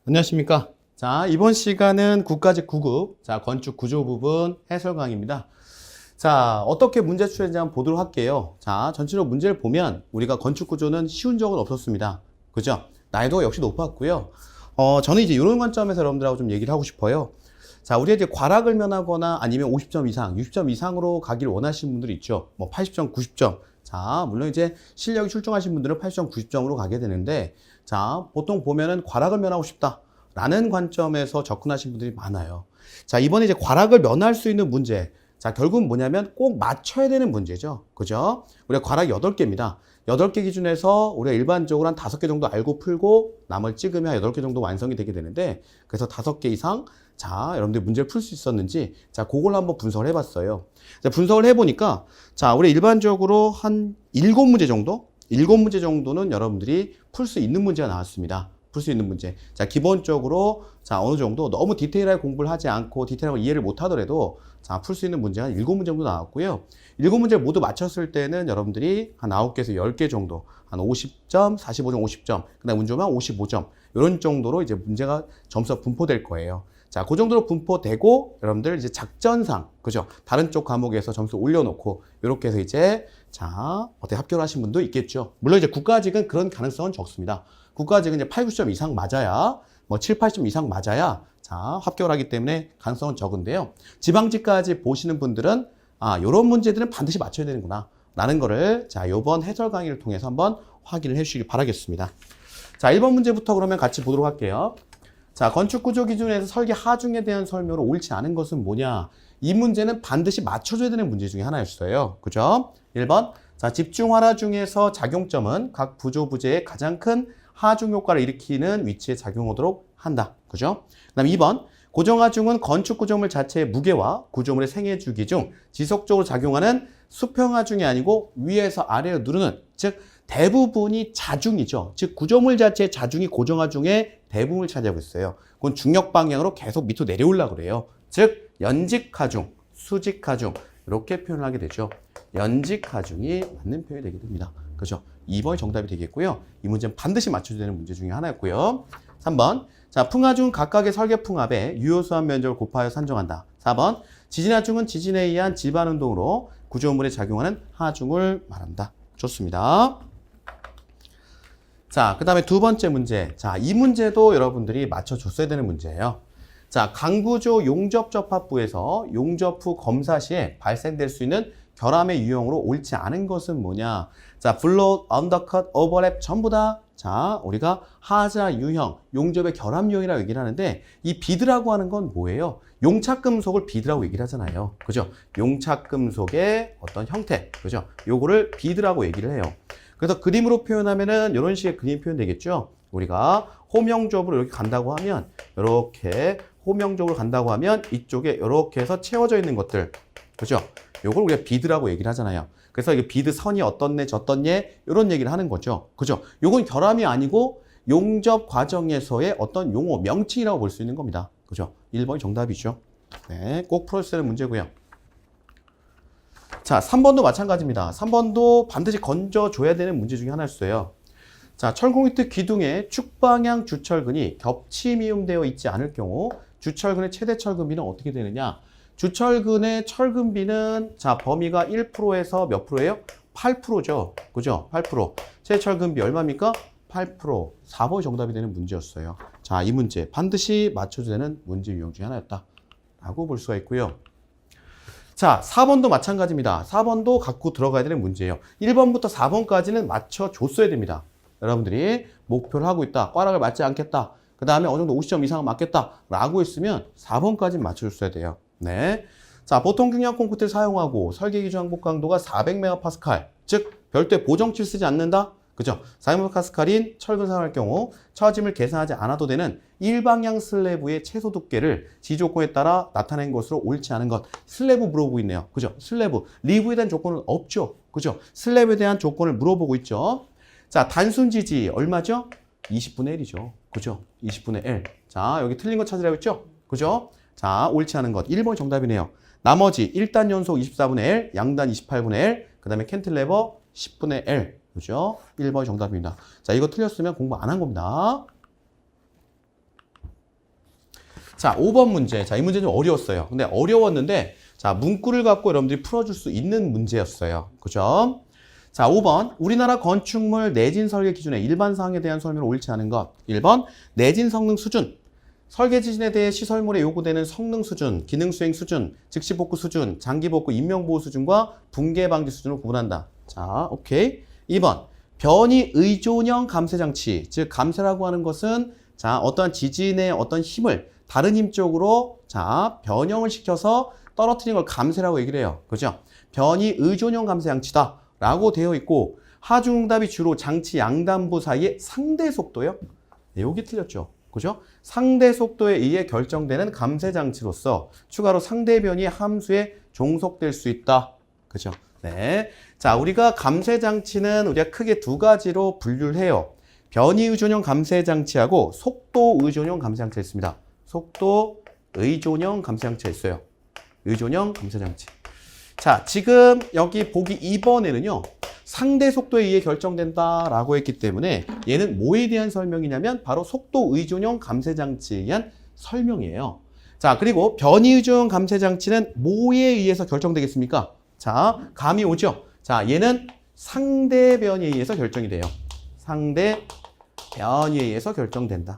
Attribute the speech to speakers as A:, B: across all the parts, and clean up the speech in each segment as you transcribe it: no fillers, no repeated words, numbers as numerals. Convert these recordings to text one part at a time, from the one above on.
A: 안녕하십니까. 자, 이번 시간은 국가직 9급, 자, 건축 구조 부분 해설 강의입니다. 자, 어떻게 문제 추리했는지 한번 보도록 할게요. 자, 전체적으로 문제를 보면 우리가 건축 구조는 쉬운 적은 없었습니다. 그죠? 난이도가 역시 높았고요. 저는 이제 이런 관점에서 여러분들하고 좀 얘기를 하고 싶어요. 자, 우리가 이제 과락을 면하거나 아니면 50점 이상, 60점 이상으로 가기를 원하시는 분들이 있죠. 뭐 80점, 90점. 자, 물론 이제 실력이 출중하신 분들은 80점, 90점으로 가게 되는데, 자, 보통 보면은 과락을 면하고 싶다 라는 관점에서 접근하신 분들이 많아요. 자, 이번에 이제 과락을 면할 수 있는 문제. 자, 결국은 뭐냐면 꼭 맞춰야 되는 문제죠. 그죠? 우리가 과락 8개입니다. 8개 기준에서 우리가 일반적으로 한 5개 정도 알고 풀고 나머지 찍으면 8개 정도 완성이 되게 되는데, 그래서 5개 이상, 자, 여러분들 문제를 풀 수 있었는지, 자, 그걸 한번 분석을 해봤어요. 자, 분석을 해보니까, 자, 우리 일반적으로 한 7문제 정도? 7문제 정도는 여러분들이 풀 수 있는 문제가 나왔습니다. 풀 수 있는 문제. 자, 기본적으로, 자, 어느 정도 너무 디테일하게 공부를 하지 않고 디테일하게 이해를 못 하더라도, 자, 풀 수 있는 문제가 한 7문제 정도 나왔고요. 7문제를 모두 맞췄을 때는 여러분들이 한 9개에서 10개 정도, 한 50점, 45점, 50점, 그 다음 문제만 55점, 이런 정도로 이제 문제가 점수가 분포될 거예요. 자, 그 정도로 분포되고, 여러분들 이제 작전상, 그죠? 다른 쪽 과목에서 점수 올려놓고, 이렇게 해서 이제, 자, 어떻게 합격을 하신 분도 있겠죠. 물론 이제 국가직은 그런 가능성은 적습니다. 국가직은 이제 8, 9점 이상 맞아야, 뭐 7, 80점 이상 맞아야, 자, 합격을 하기 때문에 가능성은 적은데요. 지방직까지 보시는 분들은, 아, 요런 문제들은 반드시 맞춰야 되는구나. 라는 거를, 자, 요번 해설 강의를 통해서 한번 확인을 해 주시기 바라겠습니다. 자, 1번 문제부터 그러면 같이 보도록 할게요. 자, 건축구조 기준에서 설계 하중에 대한 설명으로 옳지 않은 것은 뭐냐? 이 문제는 반드시 맞춰줘야 되는 문제 중에 하나였어요. 그죠? 1번. 자, 집중 활화 중에서 작용점은 각 부조 부재의 가장 큰 하중 효과를 일으키는 위치에 작용하도록 한다. 그죠? 그 다음 2번. 고정하중은 건축 구조물 자체의 무게와 구조물의 생애 주기 중 지속적으로 작용하는 수평하중이 아니고 위에서 아래로 누르는, 즉 대부분이 자중이죠. 즉 구조물 자체의 자중이 고정하중의 대부분을 차지하고 있어요. 그건 중력 방향으로 계속 밑으로 내려오려고 그래요. 즉 연직하중, 수직하중 이렇게 표현을 하게 되죠. 연직하중이 맞는 표현이 되게 됩니다. 그렇죠? 2번이 정답이 되겠고요. 이 문제는 반드시 맞춰줘야 되는 문제 중에 하나였고요. 3번. 자, 풍하중은 각각의 설계 풍압에 유효수한 면적을 곱하여 산정한다. 4번. 지진하중은 지진에 의한 지반 운동으로 구조물에 작용하는 하중을 말한다. 좋습니다. 자, 그 다음에 두 번째 문제. 자, 이 문제도 여러분들이 맞춰줬어야 되는 문제예요. 자, 강구조 용접접합부에서 용접 후 검사 시에 발생될 수 있는 결함의 유형으로 옳지 않은 것은 뭐냐? 자, 블롯, 언더컷, 오버랩 전부 다, 자, 우리가 하자 유형, 용접의 결함 유형이라고 얘기를 하는데, 이 비드라고 하는 건 뭐예요? 용착금속을 비드라고 얘기를 하잖아요. 그죠? 용착금속의 어떤 형태, 그죠? 요거를 비드라고 얘기를 해요. 그래서 그림으로 표현하면은 이런 식의 그림 표현 되겠죠? 우리가 호명접으로 이렇게 간다고 하면, 이렇게 호명접으로 간다고 하면 이쪽에 이렇게 해서 채워져 있는 것들, 그죠? 요걸 우리가 비드라고 얘기를 하잖아요. 그래서 이게 비드 선이 어떻네, 저떻네, 이런 얘기를 하는 거죠. 그죠? 요건 결함이 아니고 용접 과정에서의 어떤 용어, 명칭이라고 볼 수 있는 겁니다. 그죠? 1번이 정답이죠. 네, 꼭 풀어야 되는 문제고요. 자, 3번도 마찬가지입니다. 3번도 반드시 건져줘야 되는 문제 중에 하나였어요. 자, 철공히트 기둥에 축방향 주철근이 겹침 이용되어 있지 않을 경우 주철근의 최대 철근비는 어떻게 되느냐? 주철근의 철근비는, 자, 범위가 1%에서 몇 프로예요? 8%죠. 그죠? 8%. 최대 철근비 얼마입니까? 8%. 4번이 정답이 되는 문제였어요. 자, 이 문제 반드시 맞춰줘야 되는 문제 유형 중에 하나였다 라고 볼 수가 있고요. 자, 4번도 마찬가지입니다. 4번도 갖고 들어가야 되는 문제예요. 1번부터 4번까지는 맞춰줬어야 됩니다. 여러분들이 목표를 하고 있다. 꽈락을 맞지 않겠다. 그 다음에 어느 정도 50점 이상은 맞겠다. 라고 했으면 4번까지는 맞춰줬어야 돼요. 네. 자, 보통 경량 콘크리트를 사용하고 설계 기준 항복 강도가 400MPa, 즉 별도의 보정치를 쓰지 않는다. 그죠? 400MPa인 철근 사용할 경우 처짐을 계산하지 않아도 되는 일방향 슬래브의 최소 두께를 지조건에 따라 나타낸 것으로 옳지 않은 것. 슬래브 물어보고 있네요. 그죠? 슬래브. 리브에 대한 조건은 없죠. 그죠? 슬래브에 대한 조건을 물어보고 있죠. 자, 단순 지지 얼마죠? 20분의 1이죠. 그죠? 20분의 1. 자, 여기 틀린 거 찾으라고 했죠? 그죠? 자, 옳지 않은 것. 1번이 정답이네요. 나머지 1단 연속 24분의 1, 양단 28분의 1, 그 다음에 캔틸레버 10분의 1. 그죠? 1번이 정답입니다. 자, 이거 틀렸으면 공부 안 한 겁니다. 자, 5번 문제. 자, 이 문제 좀 어려웠어요. 근데 어려웠는데, 자, 문구를 갖고 여러분들이 풀어줄 수 있는 문제였어요. 그죠? 자, 5번. 우리나라 건축물 내진 설계 기준의 일반 사항에 대한 설명을 옳지 않은 것. 1번. 내진 성능 수준. 설계 지진에 대해 시설물에 요구되는 성능 수준, 기능 수행 수준, 즉시 복구 수준, 장기 복구 인명 보호 수준과 붕괴 방지 수준을 구분한다. 자, 오케이. 2번. 변이 의존형 감쇄 장치. 즉 감쇄라고 하는 것은 자, 어떠한 지진의 어떤 힘을 다른 힘 쪽으로 자, 변형을 시켜서 떨어뜨리는 걸 감쇄라고 얘기를 해요. 그죠? 변이 의존형 감쇄 장치다 라고 되어 있고 하중응답이 주로 장치 양단부 사이의 상대 속도요. 네, 여기 틀렸죠. 그죠? 상대 속도에 의해 결정되는 감쇄 장치로서 추가로 상대 변이 함수에 종속될 수 있다. 그죠? 네. 자, 우리가 감쇄 장치는 우리가 크게 두 가지로 분류를 해요. 변이 의존형 감쇄 장치하고 속도 의존형 감쇄 장치가 있습니다. 속도 의존형 감쇄 장치가 있어요. 의존형 감쇄 장치. 자, 지금 여기 보기 2번에는요. 상대 속도에 의해 결정된다라고 했기 때문에 얘는 뭐에 대한 설명이냐면 바로 속도 의존형 감쇄 장치에 의한 설명이에요. 자, 그리고 변이 의존형 감쇄 장치는 뭐에 의해서 결정되겠습니까? 자, 감이 오죠. 자, 얘는 상대 변이에 의해서 결정이 돼요. 상대 변이에 의해서 결정된다.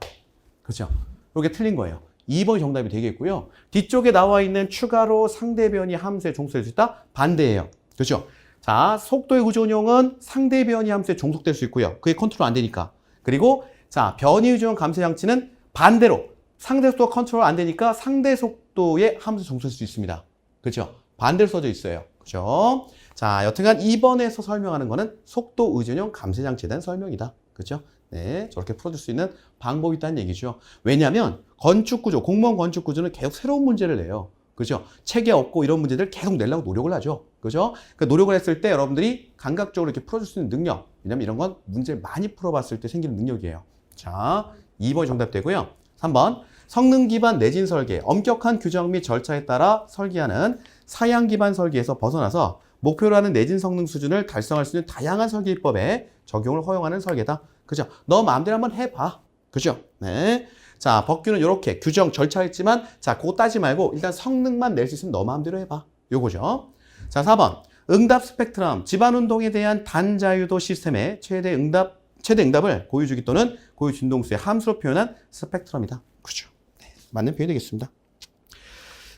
A: 그렇죠? 이게 틀린 거예요. 2번이 정답이 되겠고요. 뒤쪽에 나와 있는 추가로 상대 변이 함수에 종속될 수 있다? 반대예요. 그렇죠? 자, 속도의 의존형은 상대 변이 함수에 종속될 수 있고요. 그게 컨트롤 안 되니까. 그리고 자, 변이 의존형 감쇄 장치는 반대로 상대 속도가 컨트롤 안 되니까 상대 속도의 함수에 종속될 수 있습니다. 그렇죠? 반대로 써져 있어요. 그렇죠? 자, 여튼간 2번에서 설명하는 거는 속도 의존형 감쇄 장치에 대한 설명이다. 그렇죠? 네, 저렇게 풀어줄 수 있는 방법이 있다는 얘기죠. 왜냐하면 건축구조, 공무원 건축구조는 계속 새로운 문제를 내요. 그죠? 체계 없고 이런 문제들 계속 내려고 노력을 하죠. 그죠? 그 노력을 했을 때 여러분들이 감각적으로 이렇게 풀어줄 수 있는 능력. 왜냐면 이런 건 문제 많이 풀어봤을 때 생기는 능력이에요. 자, 2번이 정답되고요. 3번. 성능 기반 내진 설계, 엄격한 규정 및 절차에 따라 설계하는 사양 기반 설계에서 벗어나서 목표로 하는 내진 성능 수준을 달성할 수 있는 다양한 설계법에 적용을 허용하는 설계다. 그죠? 너 마음대로 한번 해봐. 그죠? 네. 자, 법규는 이렇게 규정 절차 있지만 자, 그거 따지 말고 일단 성능만 낼 수 있으면 너 마음대로 해봐. 요거죠. 자, 4번. 응답 스펙트럼, 집안 운동에 대한 단자유도 시스템의 최대 응답을 고유주기 또는 고유 진동수의 함수로 표현한 스펙트럼이다. 그죠? 네. 맞는 표현이 되겠습니다.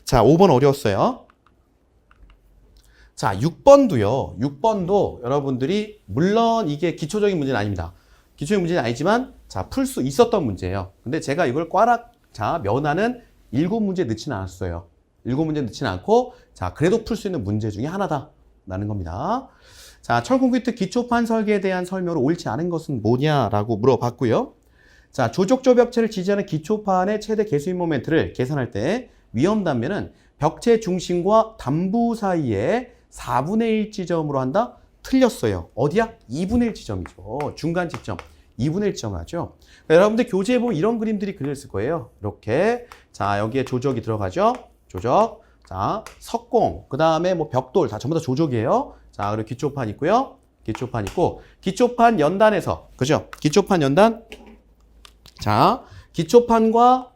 A: 자, 5번 어려웠어요. 자, 6번도요. 6번도 여러분들이 물론 이게 기초적인 문제는 아닙니다. 기초적인 문제는 아니지만 자, 풀 수 있었던 문제예요. 근데 제가 이걸 꽈락 자, 면하는 7문제 넣지는 않았어요. 7문제 넣지는 않고 자, 그래도 풀 수 있는 문제 중에 하나다라는 겁니다. 자, 철콘크리트 기초판 설계에 대한 설명으로 옳지 않은 것은 뭐냐라고 물어봤고요. 자, 조족조벽체를 지지하는 기초판의 최대 개수인 모멘트를 계산할 때 위험 단면은 벽체 중심과 단부 사이에 4분의 1 지점으로 한다? 틀렸어요. 어디야? 2분의 1 지점이죠. 중간 지점. 2분의 1 지점을 하죠. 그러니까 여러분들 교재에 보면 이런 그림들이 그려있을 거예요. 이렇게. 자, 여기에 조적이 들어가죠. 조적. 자, 석공. 그 다음에 뭐 벽돌. 다 전부 다 조적이에요. 자, 그리고 기초판 있고요. 기초판 있고. 기초판 연단에서. 그죠? 기초판 연단. 자, 기초판과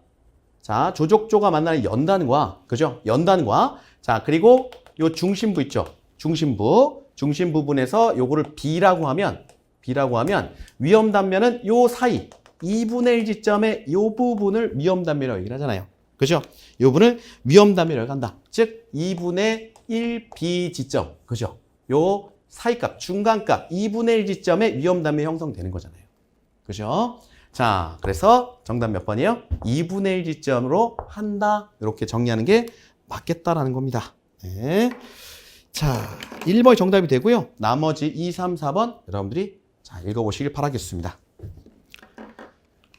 A: 자, 조적조가 만나는 연단과, 그죠? 연단과, 자, 그리고 요 중심부 있죠? 중심 부분에서 요거를 B라고 하면 위험 단면은 요 사이, 2분의 1 지점의 요 부분을 위험 단면이라고 얘기를 하잖아요. 그죠? 요 부분을 위험 단면이라고 한다. 즉, 2분의 1 B 지점. 그죠? 요 사이값, 중간값, 2분의 1 지점의 위험 단면이 형성되는 거잖아요. 그죠? 자, 그래서 정답 몇 번이에요? 2분의 1 지점으로 한다. 이렇게 정리하는 게 맞겠다라는 겁니다. 네. 자, 1번이 정답이 되고요. 나머지 2, 3, 4번 여러분들이 자, 읽어보시길 바라겠습니다.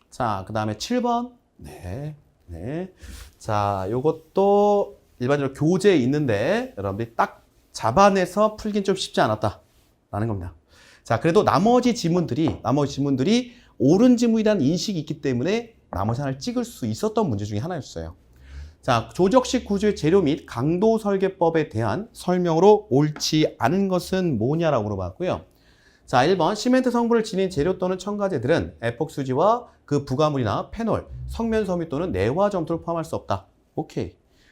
A: 자, 그 다음에 7번. 네. 네. 자, 요것도 일반적으로 교재에 있는데 여러분들이 딱 잡아내서 풀긴 좀 쉽지 않았다라는 겁니다. 자, 그래도 나머지 지문들이 옳은 지문이라는 인식이 있기 때문에 나머지 하나를 찍을 수 있었던 문제 중에 하나였어요. 자, 조적식 구조의 재료 및 강도 설계법에 대한 설명으로 옳지 않은 것은 뭐냐라고 물어봤고요. 자, 1번 시멘트 성분을 지닌 재료 또는 첨가제들은 에폭 수지와 그 부가물이나 페놀, 성면섬유 또는 내화 점토를 포함할 수 없다. 오케이.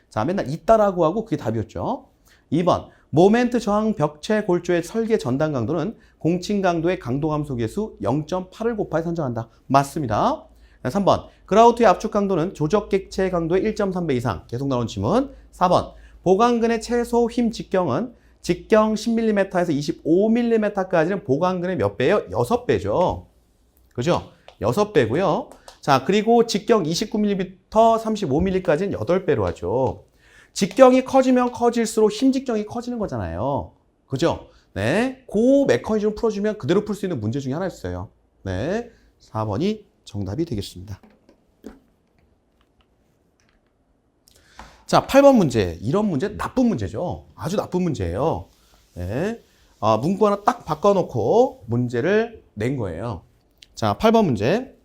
A: 자, 맨날 있다라고 하고 그게 답이었죠. 2번. 모멘트 저항 벽체 골조의 설계 전단 강도는 공칭 강도의 강도 감소 계수 0.8을 곱하여 선정한다. 맞습니다. 3번. 그라우트의 압축 강도는 조적 객체 강도의 1.3배 이상. 계속 나오는 질문. 4번. 보강근의 최소 힘 직경은 직경 10mm에서 25mm까지는 보강근의 몇 배예요? 6배죠. 그죠? 6배고요. 자, 그리고 직경 29mm, 35mm까지는 8배로 하죠. 직경이 커지면 커질수록 힘 직경이 커지는 거잖아요. 그죠? 네. 그 메커니즘을 풀어주면 그대로 풀 수 있는 문제 중에 하나였어요. 네. 4번이 정답이 되겠습니다. 자, 8번 문제. 이런 문제 나쁜 문제죠. 아주 나쁜 문제예요. 네. 문구 하나 딱 바꿔놓고 문제를 낸 거예요. 자, 8번 문제.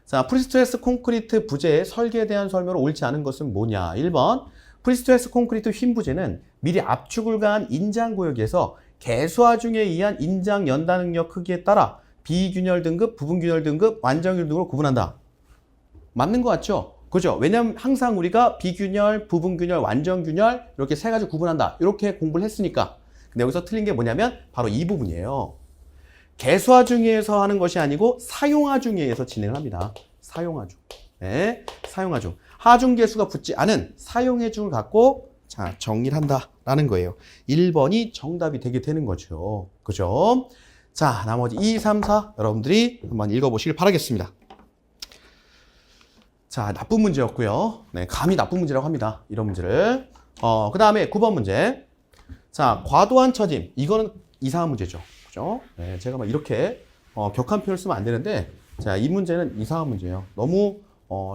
A: 자, 프리스트레스 콘크리트 부재의 설계에 대한 설명으로 옳지 않은 것은 뭐냐? 1번. 프리스트레스 콘크리트 휨 부재는 미리 압축을 가한 인장 구역에서 개수화 중에 의한 인장 연단 능력 크기에 따라 비균열 등급, 부분균열 등급, 완전균열 등으로 구분한다. 맞는 것 같죠? 그죠? 왜냐면 항상 우리가 비균열, 부분균열, 완전균열 이렇게 세 가지 구분한다. 이렇게 공부를 했으니까. 근데 여기서 틀린 게 뭐냐면 바로 이 부분이에요. 개수화 중에서 하는 것이 아니고 사용화 중에서 진행을 합니다. 사용화 중. 네, 사용화 중. 하중 개수가 붙지 않은 사용해 중을 갖고 자, 정리를 한다라는 거예요. 1번이 정답이 되게 되는 거죠. 그죠? 자, 나머지 2, 3, 4 여러분들이 한번 읽어보시길 바라겠습니다. 자, 나쁜 문제였고요. 네, 감히 나쁜 문제라고 합니다. 이런 문제를. 그 다음에 9번 문제. 자, 과도한 처짐. 이거는 이상한 문제죠. 그죠? 네, 제가 막 이렇게 격한 표현을 쓰면 안 되는데, 자, 이 문제는 이상한 문제예요. 너무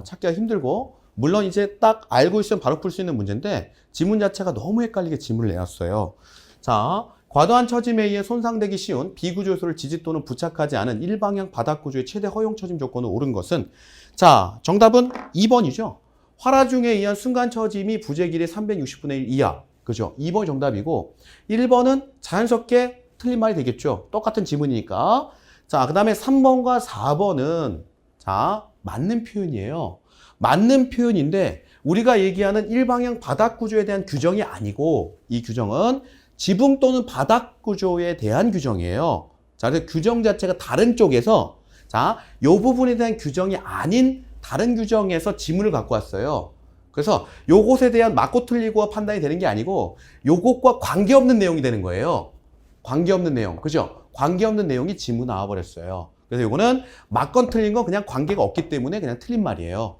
A: 찾기가 힘들고, 물론 이제 딱 알고 있으면 바로 풀 수 있는 문제인데, 지문 자체가 너무 헷갈리게 지문을 내놨어요. 자, 과도한 처짐에 의해 손상되기 쉬운 비구조 요소를 지지 또는 부착하지 않은 일방향 바닥 구조의 최대 허용 처짐 조건을 옳은 것은 자, 정답은 2번이죠. 활화 중에 의한 순간 처짐이 부재 길이 360분의 1 이하. 그죠? 2번이 정답이고 1번은 자연스럽게 틀린 말이 되겠죠. 똑같은 지문이니까. 자, 그 다음에 3번과 4번은 자, 맞는 표현이에요. 맞는 표현인데 우리가 얘기하는 일방향 바닥 구조에 대한 규정이 아니고 이 규정은 지붕 또는 바닥 구조에 대한 규정이에요. 자, 그래서 규정 자체가 다른 쪽에서 자, 요 부분에 대한 규정이 아닌 다른 규정에서 지문을 갖고 왔어요. 그래서 요것에 대한 맞고 틀리고 판단이 되는 게 아니고 요것과 관계없는 내용이 되는 거예요. 관계없는 내용. 그죠? 관계없는 내용이 지문 나와버렸어요. 그래서 요거는 맞건 틀린 건 그냥 관계가 없기 때문에 그냥 틀린 말이에요.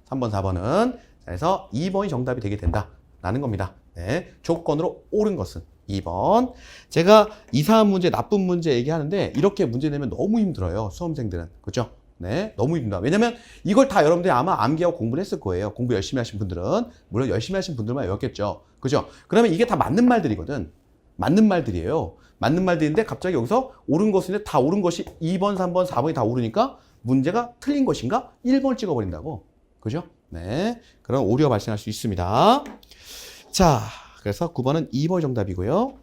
A: 3번, 4번은. 그래서 2번이 정답이 되게 된다라는 겁니다. 네, 조건으로 옳은 것은 2번. 제가 이상한 문제, 나쁜 문제 얘기하는데 이렇게 문제 내면 너무 힘들어요. 수험생들은. 그죠? 네, 너무 힘들다. 왜냐면 이걸 다 여러분들이 아마 암기하고 공부를 했을 거예요. 공부 열심히 하신 분들은. 물론 열심히 하신 분들만 외웠겠죠. 그죠? 그러면 이게 다 맞는 말들이거든. 맞는 말들이에요. 맞는 말들인데 갑자기 여기서 옳은 것인데 다 옳은 것이 2번, 3번, 4번이 다 옳으니까 문제가 틀린 것인가? 1번을 찍어버린다고. 그죠? 네, 그런 오류가 발생할 수 있습니다. 자, 그래서 9번은 2번이 정답이고요.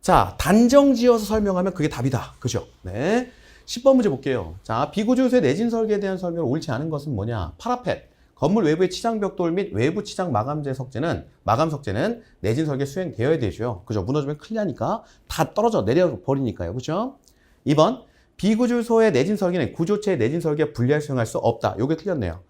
A: 자, 단정 지어서 설명하면 그게 답이다. 그죠? 네. 10번 문제 볼게요. 자, 비구조 요소의 내진 설계에 대한 설명을 옳지 않은 것은 뭐냐? 파라펫. 건물 외부의 치장 벽돌 및 외부 치장 마감 석재는 내진 설계 수행되어야 되죠. 그죠? 무너지면 큰일 나니까 다 떨어져 내려 버리니까요. 그죠? 2번. 비구조 요소의 내진 설계는 구조체의 내진 설계에 분리할 수행할 수 없다. 요게 틀렸네요.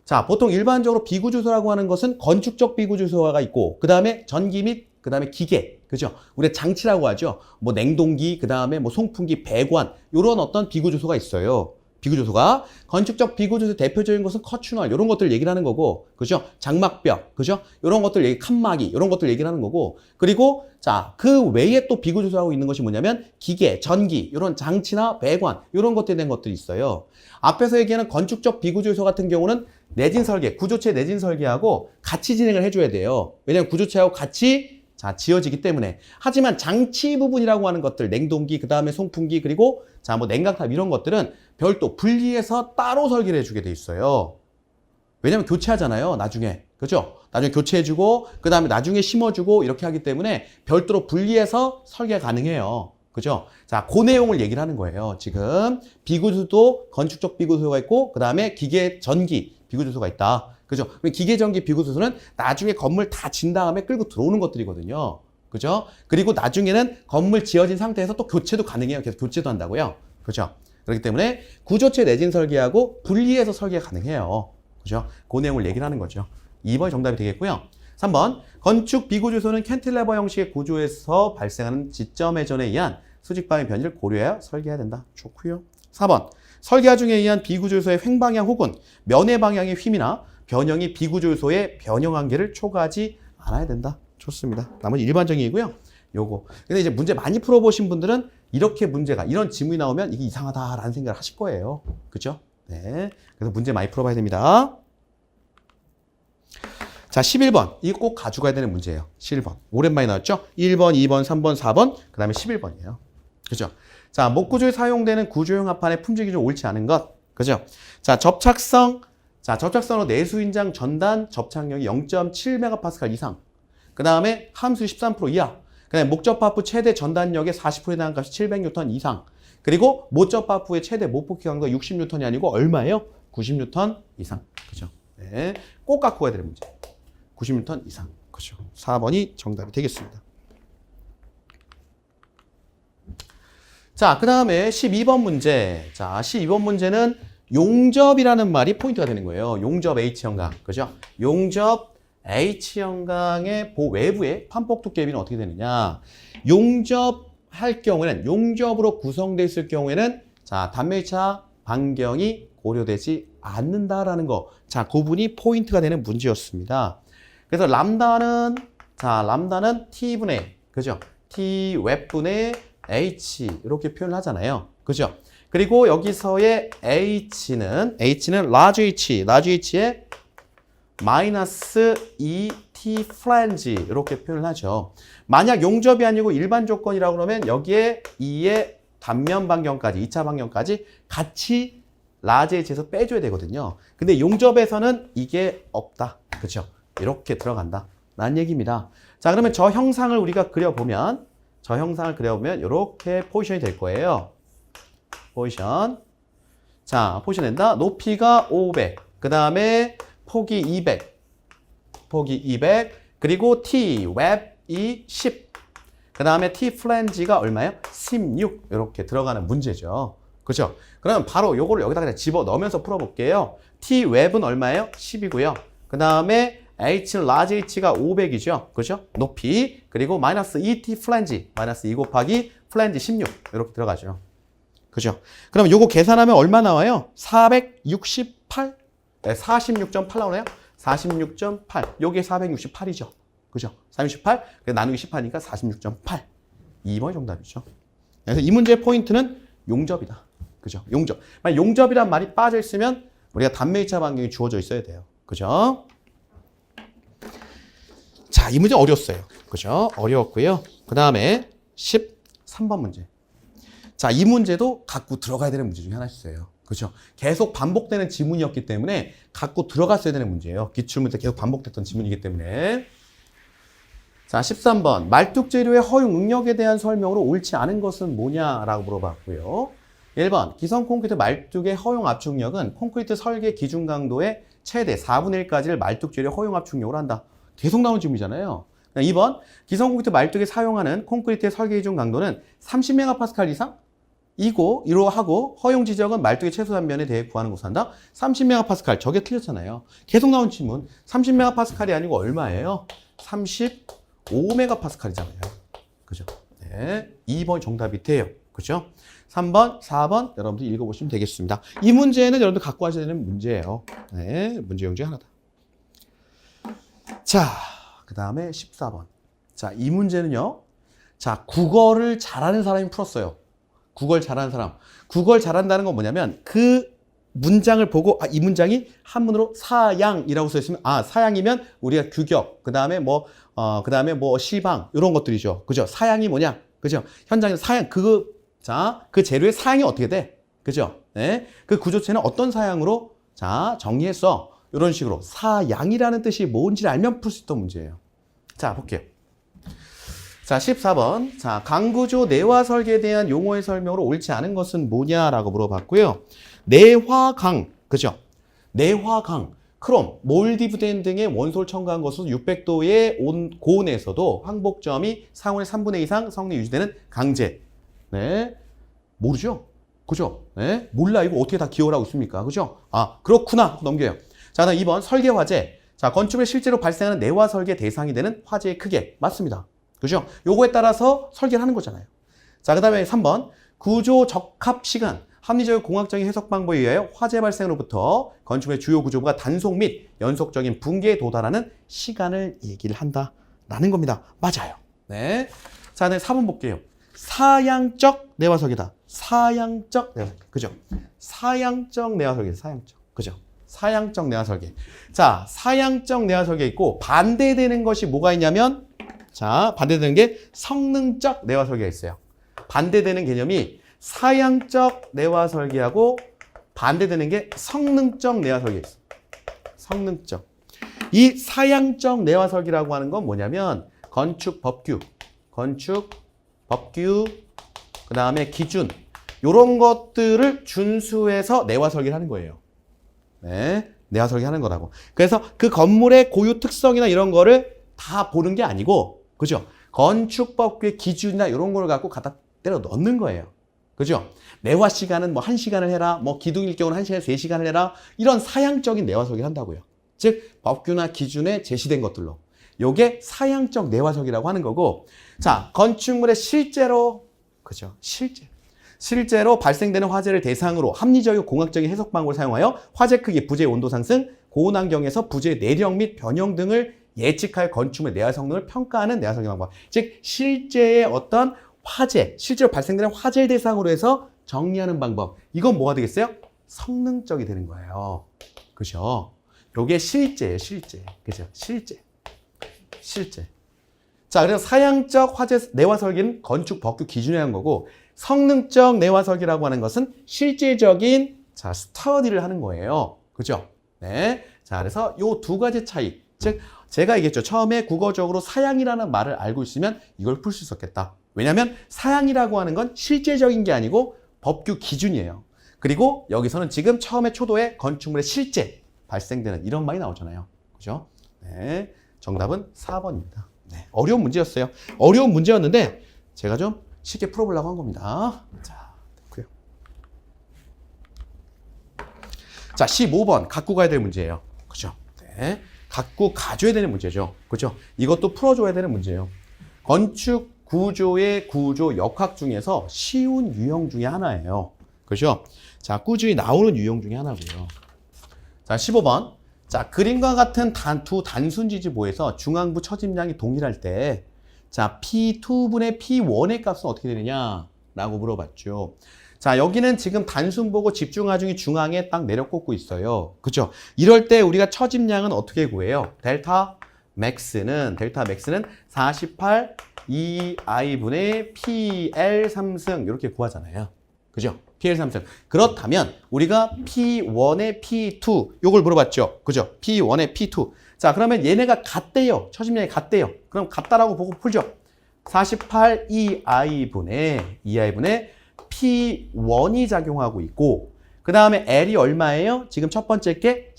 A: 자, 보통 일반적으로 비구조소라고 하는 것은 건축적 비구조소가 있고, 그 다음에 전기 및, 그 다음에 기계, 그죠? 우리가 장치라고 하죠. 뭐 냉동기, 그 다음에 뭐 송풍기, 배관, 요런 어떤 비구조소가 있어요. 비구조소가. 건축적 비구조소 대표적인 것은 커튼월, 요런 것들 얘기를 하는 거고, 그죠? 장막벽, 그죠? 요런 것들 칸막이, 요런 것들 얘기를 하는 거고, 그리고 자, 그 외에 또 비구조소하고 있는 것이 뭐냐면 기계, 전기, 요런 장치나 배관, 요런 것들에 대한 것들이 있어요. 앞에서 얘기하는 건축적 비구조소 같은 경우는 내진 설계, 구조체 내진 설계하고 같이 진행을 해줘야 돼요. 왜냐하면 구조체하고 같이 자, 지어지기 때문에. 하지만 장치 부분이라고 하는 것들, 냉동기, 그 다음에 송풍기, 그리고 자, 뭐 냉각탑 이런 것들은 별도 분리해서 따로 설계를 해주게 돼 있어요. 왜냐면 교체하잖아요, 나중에. 그죠? 나중에 교체해주고, 그 다음에 나중에 심어주고, 이렇게 하기 때문에 별도로 분리해서 설계가 가능해요. 그죠? 자, 그 내용을 얘기를 하는 거예요. 지금 비구조도 건축적 비구조가 있고 그 다음에 기계 전기 비구조소가 있다. 그죠? 기계 전기 비구조소는 나중에 건물 다 진 다음에 끌고 들어오는 것들이거든요. 그죠? 그리고 나중에는 건물 지어진 상태에서 또 교체도 가능해요. 계속 교체도 한다고요. 그죠? 그렇기 때문에 구조체 내진 설계하고 분리해서 설계가 가능해요. 그죠? 그 내용을 얘기를 하는 거죠. 2번이 정답이 되겠고요. 3번, 건축 비구조소는 캔틸레버 형식의 구조에서 발생하는 지점 회전에 의한 수직방의 변이를 고려하여 설계해야 된다. 좋고요. 4번, 설계 중에 의한 비구조소의 횡방향 혹은 면의 방향의 휨이나 변형이 비구조소의 변형 한계를 초과하지 않아야 된다. 좋습니다. 나머지 일반적이고요. 요거. 근데 이제 문제 많이 풀어보신 분들은 이렇게 문제가, 이런 지문이 나오면 이게 이상하다라는 생각을 하실 거예요. 그죠? 네. 그래서 문제 많이 풀어봐야 됩니다. 자, 11번. 이거 꼭 가져가야 되는 문제예요. 11번. 오랜만에 나왔죠? 1번, 2번, 3번, 4번, 그 다음에 11번이에요. 그죠? 자, 목구조에 사용되는 구조용 합판의 품질 기준 옳지 않은 것. 그죠? 자, 접착성으로 내수인장 전단 접착력이 0.7MPa 이상. 그 다음에 함수 13% 이하. 그 다음에 목접합부 최대 전단력의 40%에 해당하는 값이 700N 이상. 그리고 모접합부의 최대 모폭기 강도가 60N이 아니고 얼마예요? 90N 이상. 그죠? 네. 꼭 갖고 가야 되는 문제. 90N 이상. 그죠? 4번이 정답이 되겠습니다. 자, 그 다음에 12번 문제. 자, 12번 문제는 용접이라는 말이 포인트가 되는 거예요. 용접 H형광. 그죠? 용접 H형광의 외부의 판폭 두께비는 어떻게 되느냐. 용접할 경우에는, 용접으로 구성되어 있을 경우에는, 자, 단면차 반경이 고려되지 않는다라는 거. 자, 그 부분이 포인트가 되는 문제였습니다. 그래서 람다는 T분의, 그죠? T 웹분의 H, 이렇게 표현을 하잖아요. 그죠? 그리고 여기서의 H는 large H의 마이너스 2T 플랜지, 이렇게 표현을 하죠. 만약 용접이 아니고 일반 조건이라고 그러면 여기에 2의 단면 반경까지, 2차 반경까지 같이 large H에서 빼줘야 되거든요. 근데 용접에서는 이게 없다. 그죠? 이렇게 들어간다. 라는 얘기입니다. 자, 그러면 저 형상을 우리가 그려보면, 이렇게 포지션이 될 거예요. 포지션. 자, 포지션 된다. 높이가 500. 그 다음에 폭이 200. 그리고 T, 웹이 10. 그 다음에 T 플랜지가 얼마예요? 16. 이렇게 들어가는 문제죠. 그죠? 그럼 바로 요거를 여기다 그냥 집어 넣으면서 풀어볼게요. T 웹은 얼마예요? 10이고요. 그 다음에 H는 large H가 500이죠. 그죠? 높이. 그리고 마이너스 2T 플랜지. 마이너스 2 곱하기 플랜지 16. 이렇게 들어가죠. 그죠? 그럼 요거 계산하면 얼마 나와요? 468? 네, 46.8 나오나요? 46.8. 요게 468이죠. 그죠? 468. 나누기 18이니까 46.8. 2번이 정답이죠. 그래서 이 문제의 포인트는 용접이다. 그죠? 용접. 만약 용접이란 말이 빠져 있으면 우리가 단면이차 반경이 주어져 있어야 돼요. 그죠? 자, 이 문제 어려웠어요. 그죠? 어려웠고요. 그 다음에 13번 문제. 자, 이 문제도 갖고 들어가야 되는 문제 중에 하나였어요. 그죠? 계속 반복되는 지문이었기 때문에 갖고 들어갔어야 되는 문제예요. 기출문제 계속 반복됐던 지문이기 때문에. 자, 13번. 말뚝 재료의 허용 응력에 대한 설명으로 옳지 않은 것은 뭐냐라고 물어봤고요. 1번. 기성 콘크리트 말뚝의 허용 압축력은 콘크리트 설계 기준 강도의 최대 4분의 1까지를 말뚝 재료 허용 압축력으로 한다. 계속 나오는 질문이잖아요. 2번. 기성 콘크리트 말뚝에 사용하는 콘크리트의 설계 기준 강도는 30MPa 이상? 이로 하고 허용 지적은 말뚝의 최소 단면에 대해 구하는 것을 한다. 30MPa. 저게 틀렸잖아요. 계속 나온 질문. 30MPa이 아니고 얼마예요? 35MPa잖아요. 그죠? 네. 2번 정답이 돼요. 그죠? 3번, 4번 여러분들 읽어보시면 되겠습니다. 이 문제는 여러분들 갖고 하셔야 되는 문제예요. 네. 문제용 중에 하나다. 자, 그 다음에 14번. 자, 이 문제는요. 자, 국어를 잘하는 사람이 풀었어요. 국어를 잘하는 사람. 국어를 잘한다는 건 뭐냐면 그 문장을 보고 이 문장이 한문으로 사양이라고 써 있으면 사양이면 우리가 규격, 그다음에 뭐 시방 이런 것들이죠. 그죠? 사양이 뭐냐? 그죠? 현장에서 사양 그 재료의 사양이 어떻게 돼? 그죠? 네. 그 구조체는 어떤 사양으로 정리했어. 이런 식으로 사양이라는 뜻이 뭔지를 알면 풀 수 있던 문제예요. 자, 볼게요. 자, 14번. 자, 강구조 내화 설계에 대한 용어의 설명으로 옳지 않은 것은 뭐냐라고 물어봤고요. 내화강, 그죠? 내화강, 크롬, 몰디브덴 등의 원소를 첨가한 것은 600도의 고온에서도 황복점이 상온의 3분의 2 이상 성능이 유지되는 강제. 네. 모르죠? 그죠? 네. 몰라. 이거 어떻게 다 기억을 하고 있습니까? 그죠? 아, 그렇구나. 넘겨요. 자, 다음 2번. 설계 화재. 자, 건축에 실제로 발생하는 내화 설계 대상이 되는 화재의 크기. 맞습니다. 그죠? 요거에 따라서 설계를 하는 거잖아요. 자, 그 다음에 3번. 구조 적합 시간. 합리적 공학적인 해석 방법에 의하여 화재 발생으로부터 건축물의 주요 구조부가 단속 및 연속적인 붕괴에 도달하는 시간을 얘기를 한다라는 겁니다. 맞아요. 네. 자, 네, 4번 볼게요. 사양적 내화설계다. 사양적 내화설계. 그죠? 사양적 내화설계. 사양적. 그죠? 사양적 내화설계. 자, 사양적 내화설계 있고 반대되는 것이 뭐가 있냐면 자, 반대되는 게 성능적 내화설계가 있어요. 반대되는 개념이 사양적 내화설계하고 반대되는 게 성능적 내화설계 있어요. 성능적. 이 사양적 내화설계라고 하는 건 뭐냐면 건축 법규, 그 다음에 기준 이런 것들을 준수해서 내화설계를 하는 거예요. 네, 내화설계 하는 거라고. 그래서 그 건물의 고유 특성이나 이런 거를 다 보는 게 아니고, 그죠? 건축법규의 기준이나 이런 거를 갖고 갖다 때려 넣는 거예요. 그죠? 내화 시간은 뭐 1시간을 해라, 뭐 기둥일 경우는 1시간에 3시간을 해라, 이런 사양적인 내화설계를 한다고요. 즉, 법규나 기준에 제시된 것들로. 요게 사양적 내화설계라고 하는 거고, 자, 건축물의 실제로, 그죠? 실제로 발생되는 화재를 대상으로 합리적이고 공학적인 해석 방법을 사용하여 화재 크기, 부재의 온도 상승, 고온 환경에서 부재의 내력 및 변형 등을 예측할 건축물의 내화 성능을 평가하는 내화설계 방법. 즉, 실제의 어떤 화재, 실제로 발생되는 화재를 대상으로 해서 정리하는 방법. 이건 뭐가 되겠어요? 성능적이 되는 거예요. 그죠? 요게 실제예요, 실제. 그죠? 실제. 자, 그래서 사양적 화재 내화 설계는 건축 법규 기준에 한 거고, 성능적 내화 설계라고 하는 것은 실제적인 자, 스터디를 하는 거예요. 그죠? 네. 자, 그래서 요 두 가지 차이. 즉, 제가 얘기했죠. 처음에 국어적으로 사양이라는 말을 알고 있으면 이걸 풀 수 있었겠다. 왜냐하면 사양이라고 하는 건 실제적인 게 아니고 법규 기준이에요. 그리고 여기서는 지금 처음에 초도에 건축물의 실제 발생되는 이런 말이 나오잖아요. 그죠? 네. 정답은 4번입니다. 네. 어려운 문제였어요. 어려운 문제였는데 제가 좀 쉽게 풀어보려고 한 겁니다. 자, 됐고요. 자, 15번 갖고 가야 될 문제예요. 그죠? 네. 갖고 가줘야 되는 문제죠. 그죠? 이것도 풀어줘야 되는 문제예요. 건축 구조의 구조 역학 중에서 쉬운 유형 중에 하나예요. 그죠? 자, 꾸준히 나오는 유형 중에 하나고요. 자, 15번. 자, 그림과 같은 두 단순 지지보에서 중앙부 처짐량이 동일할 때 자, P2분의 P1의 값은 어떻게 되느냐? 라고 물어봤죠. 자, 여기는 지금 단순 보고 집중하중이 중앙에 딱 내려 꽂고 있어요. 그죠? 이럴 때 우리가 처짐량은 어떻게 구해요? 델타 맥스는 48 2i분의 PL 3승 이렇게 구하잖아요. 그죠? PL 3승. 그렇다면 우리가 P1의 P2 요걸 물어봤죠. 그죠? P1의 P2. 자, 그러면 얘네가 같대요. 처짐량이 같대요. 그럼 같다라고 보고 풀죠. 48 2i분의 P1이 작용하고 있고 그 다음에 L이 얼마예요? 지금 첫 번째 게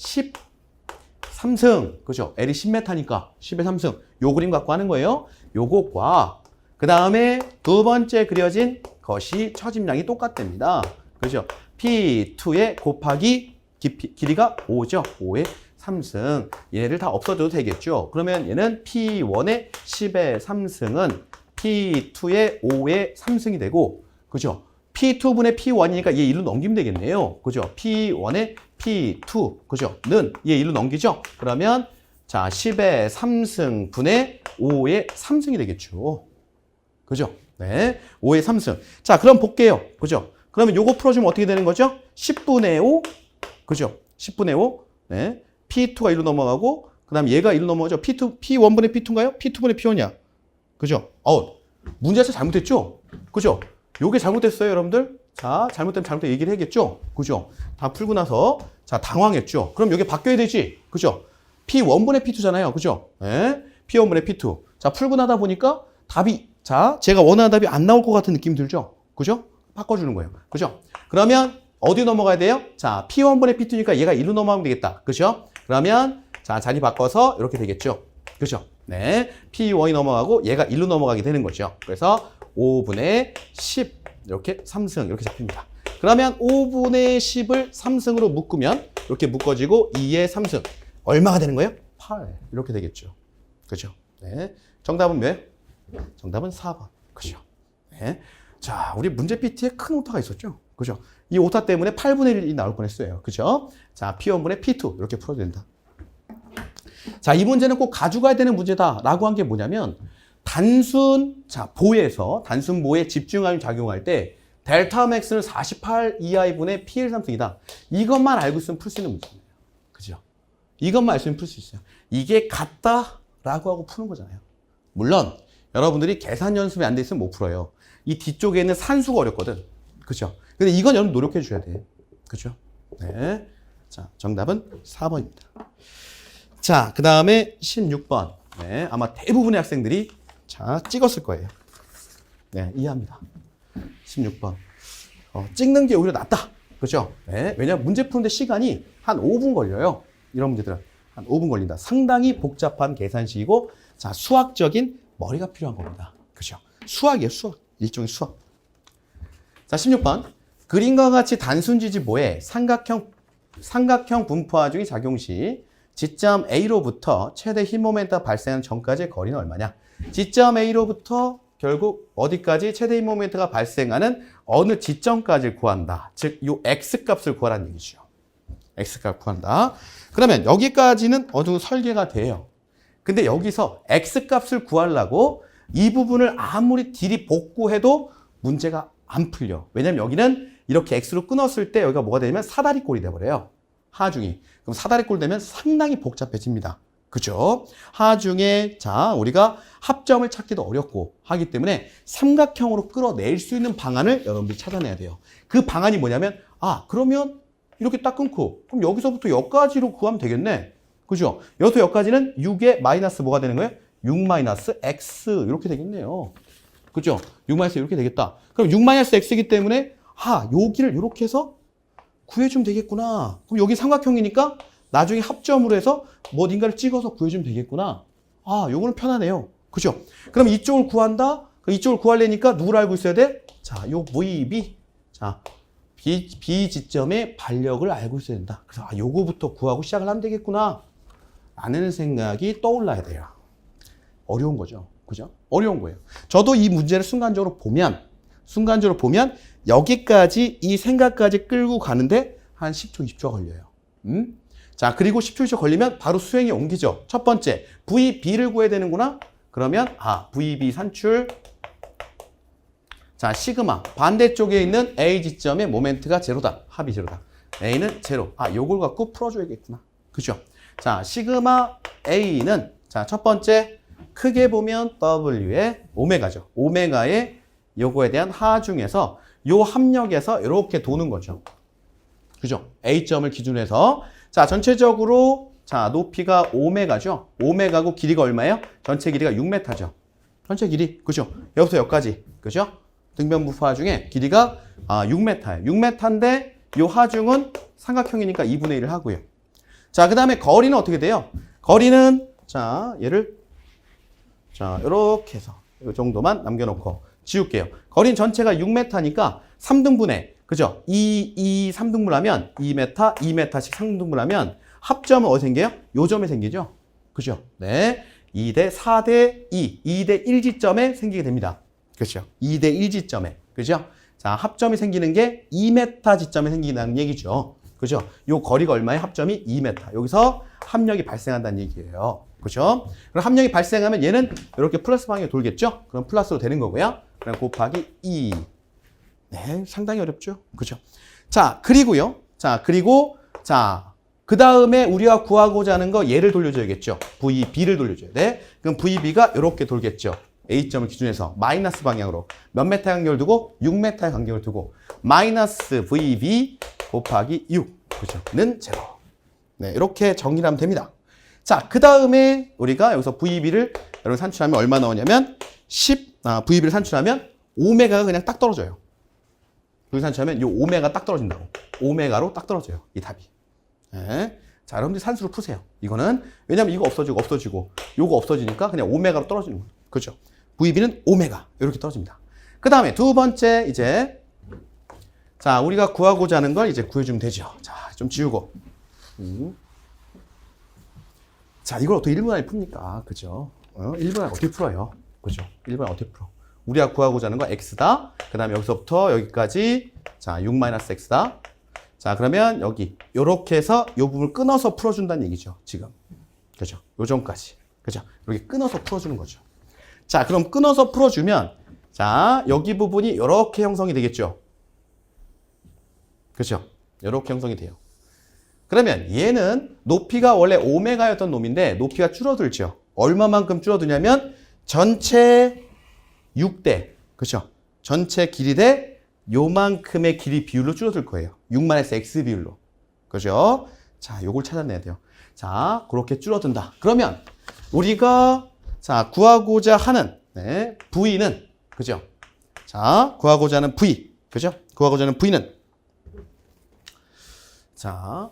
A: 13승. 그죠? L이 10m니까 10의 3승. 요 그림 갖고 하는 거예요. 요것과 그 다음에 두 번째 그려진 것이 처짐량이 똑같답니다. 그죠? P2에 곱하기 길이가 5죠. 5의 3승. 얘네들 다 없어져도 되겠죠. 그러면 얘는 P1의 10의 3승은 P2의 5의 3승이 되고, 그죠? P2분의 P1이니까 얘 1로 넘기면 되겠네요. 그죠? P1의 P2, 그죠? 는 얘 1로 넘기죠? 그러면 자, 10의 3승 분의 5의 3승이 되겠죠. 그죠? 네. 5의 3승. 자, 그럼 볼게요. 그죠? 그러면 요거 풀어주면 어떻게 되는 거죠? 10분의 5. 그죠? 10분의 5. 네. P2가 1로 넘어가고, 그 다음 얘가 1로 넘어가죠. P1분의 P2인가요? P2분의 P1이야. 그죠? 문제에서 잘못했죠? 그죠? 요게 잘못됐어요, 여러분들? 자, 잘못되면 잘못된 얘기를 해야겠죠? 그죠? 다 풀고 나서, 자, 당황했죠? 그럼 요게 바뀌어야 되지? 그죠? P1분의 P2잖아요. 그죠? 네? P1분의 P2. 자, 풀고 나다 보니까 답이 자, 제가 원하는 답이 안 나올 것 같은 느낌 들죠? 그죠? 바꿔주는 거예요. 그죠? 그러면 어디 넘어가야 돼요? 자, P1분의 P2니까 얘가 1로 넘어가면 되겠다. 그죠? 그러면 자, 자리 바꿔서 이렇게 되겠죠? 그죠? 네. P1이 넘어가고 얘가 1로 넘어가게 되는 거죠. 그래서 5분의 10 이렇게 3승 이렇게 잡힙니다. 그러면 5분의 10을 3승으로 묶으면 이렇게 묶어지고 2의 3승 얼마가 되는 거예요? 8 이렇게 되겠죠. 그죠? 네. 정답은 뭐예요? 정답은 4번. 그죠? 네. 자, 우리 문제 PT에 큰 오타가 있었죠? 그죠? 이 오타 때문에 8분의 1이 나올 뻔했어요. 그죠? 자, P1분의 P2 이렇게 풀어도 된다. 자, 이 문제는 꼭 가져가야 되는 문제다라고 한 게 뭐냐면 단순 단순 보에 집중하면 작용할 때 델타 맥스는 48 2i분의 P1 3승이다. 이것만 알고 있으면 풀 수 있는 문제예요. 그죠? 이것만 알고 있으면 풀 수 있어요. 이게 같다라고 하고 푸는 거잖아요. 물론 여러분들이 계산 연습이 안 돼 있으면 못 풀어요. 이 뒤쪽에 있는 산수가 어렵거든. 그죠? 근데 이건 여러분 노력해 주셔야 돼. 그죠? 네. 자, 정답은 4번입니다. 자, 그 다음에 16번. 네, 아마 대부분의 학생들이 자, 찍었을 거예요. 네, 이해합니다. 16번. 찍는 게 오히려 낫다. 그죠? 네, 왜냐면 문제 푸는데 시간이 한 5분 걸려요. 이런 문제들은 한 5분 걸린다. 상당히 복잡한 계산식이고, 자, 수학적인 머리가 필요한 겁니다. 그죠? 수학이에요, 수학. 일종의 수학. 자, 16번. 그림과 같이 단순 지지보에 삼각형 분포 하중이 작용 시 지점 A로부터 최대 힘 모멘트가 발생하는 전까지의 거리는 얼마냐? 지점 A로부터 결국 어디까지 최대 힘 모멘트가 발생하는 어느 지점까지를 구한다. 즉, 요 X값을 구하라는 얘기죠. X값 구한다. 그러면 여기까지는 어느 정도 설계가 돼요. 근데 여기서 X값을 구하려고 이 부분을 아무리 딜이 복구해도 문제가 안 풀려. 왜냐면 여기는 이렇게 X로 끊었을 때 여기가 뭐가 되냐면 사다리꼴이 돼버려요. 하중이. 그럼 사다리꼴 되면 상당히 복잡해집니다. 그죠? 하중에, 자, 우리가 합점을 찾기도 어렵고 하기 때문에 삼각형으로 끌어낼 수 있는 방안을 여러분들이 찾아내야 돼요. 그 방안이 뭐냐면, 그러면 이렇게 딱 끊고, 그럼 여기서부터 여기까지로 구하면 되겠네. 그죠? 여기서 여기까지는 6의 마이너스 뭐가 되는 거예요? 6 마이너스 X. 이렇게 되겠네요. 그죠? 6 마이너스 이렇게 되겠다. 그럼 6 마이너스 X이기 때문에, 여기를 이렇게 해서 구해주면 되겠구나. 그럼 여기 삼각형이니까 나중에 합점으로 해서 어딘가를 찍어서 구해주면 되겠구나. 요거는 편하네요. 그죠? 그럼 이쪽을 구한다? 이쪽을 구하려니까 누구를 알고 있어야 돼? 자, 요 VB. 자, B 지점의 반력을 알고 있어야 된다. 그래서 요거부터 구하고 시작을 하면 되겠구나. 라는 생각이 떠올라야 돼요. 어려운 거죠. 그죠? 어려운 거예요. 저도 이 문제를 순간적으로 보면 여기까지 이 생각까지 끌고 가는데 한 10초, 20초 걸려요. 자, 그리고 10초, 20초 걸리면 바로 수행에 옮기죠. 첫 번째, VB를 구해야 되는구나. 그러면 VB 산출. 자, 시그마. 반대쪽에 있는 A 지점의 모멘트가 제로다. 합이 제로다. A는 제로. 요걸 갖고 풀어줘야겠구나. 그죠? 자, 시그마 A는 자, 첫 번째 크게 보면 W의 오메가죠. 오메가의 요거에 대한 하중에서 요 합력에서 이렇게 도는 거죠. 그죠? A점을 기준으로 해서 자, 전체적으로 자, 높이가 오메가죠. 오메가고 길이가 얼마예요? 전체 길이가 6m죠. 전체 길이. 그죠? 여기서 여기까지. 그죠? 등변부파 중에 길이가 6m예요. 6m인데 요 하중은 삼각형이니까 2분의 1을 하고요. 자, 그다음에 거리는 어떻게 돼요? 거리는 자, 얘를 자, 이렇게 해서 이 정도만 남겨놓고 지울게요. 거리는 전체가 6m니까 3등분해. 그죠? 3등분 하면 2m, 2m씩 3등분 하면 합점은 어디 생겨요? 요 점에 생기죠? 그죠? 네. 2대 4대 2, 2대 1 지점에 생기게 됩니다. 그렇죠? 2대 1 지점에. 그죠? 자, 합점이 생기는 게 2m 지점에 생긴다는 얘기죠. 그죠? 요 거리가 얼마예요? 합점이 2m. 여기서 합력이 발생한다는 얘기예요. 그죠? 그럼 합력이 발생하면 얘는 이렇게 플러스 방향에 돌겠죠? 그럼 플러스로 되는 거고요. 그럼 곱하기 2. 네, 상당히 어렵죠? 그죠? 자, 그리고요. 자, 그 다음에 우리가 구하고자 하는 거 얘를 돌려줘야겠죠? VB를 돌려줘야 돼. 그럼 VB가 이렇게 돌겠죠? A점을 기준해서 마이너스 방향으로 몇 m의 간격을 두고 6m의 간격을 두고 마이너스 VB 곱하기 6. 그죠? 는 제로. 네, 이렇게 정리를 하면 됩니다. 자, 그 다음에 우리가 여기서 VB를 여러분 산출하면 얼마 나오냐면 10 VB를 산출하면 오메가가 그냥 딱 떨어져요. VB 산출하면 이 오메가 딱 떨어진다고. 오메가로 딱 떨어져요. 이 답이. 네. 자, 여러분들 산수로 푸세요. 이거는 왜냐면 이거 없어지고 요거 없어지니까 그냥 오메가로 떨어지는 거죠. 그렇죠? VB는 오메가 이렇게 떨어집니다. 그 다음에 두 번째 이제 자, 우리가 구하고자 하는 걸 이제 구해주면 되죠. 자, 좀 지우고. 자, 이걸 어떻게 1분 안에 풉니까? 그죠? 1분 안에 어떻게 풀어요? 그죠? 1분 안에 어떻게 풀어? 우리가 구하고자 하는 건 x다. 그 다음에 여기서부터 여기까지 자, 6-x다. 자, 그러면 여기 요렇게 해서 요 부분을 끊어서 풀어준다는 얘기죠. 지금. 그죠? 요 정도까지. 그죠? 이렇게 끊어서 풀어주는 거죠. 자, 그럼 끊어서 풀어주면 자, 여기 부분이 이렇게 형성이 되겠죠. 그렇죠? 이렇게 형성이 돼요. 그러면 얘는 높이가 원래 오메가였던 놈인데 높이가 줄어들죠. 얼마만큼 줄어드냐면 전체 6대, 그렇죠? 전체 길이 대 요만큼의 길이 비율로 줄어들 거예요. 6만에서 x 비율로. 그렇죠? 자, 요걸 찾아내야 돼요. 자, 그렇게 줄어든다. 그러면 우리가 자, 구하고자 하는 네, v는 그죠? 자, 구하고자 하는 v. 그죠? 구하고자 하는 v는 자,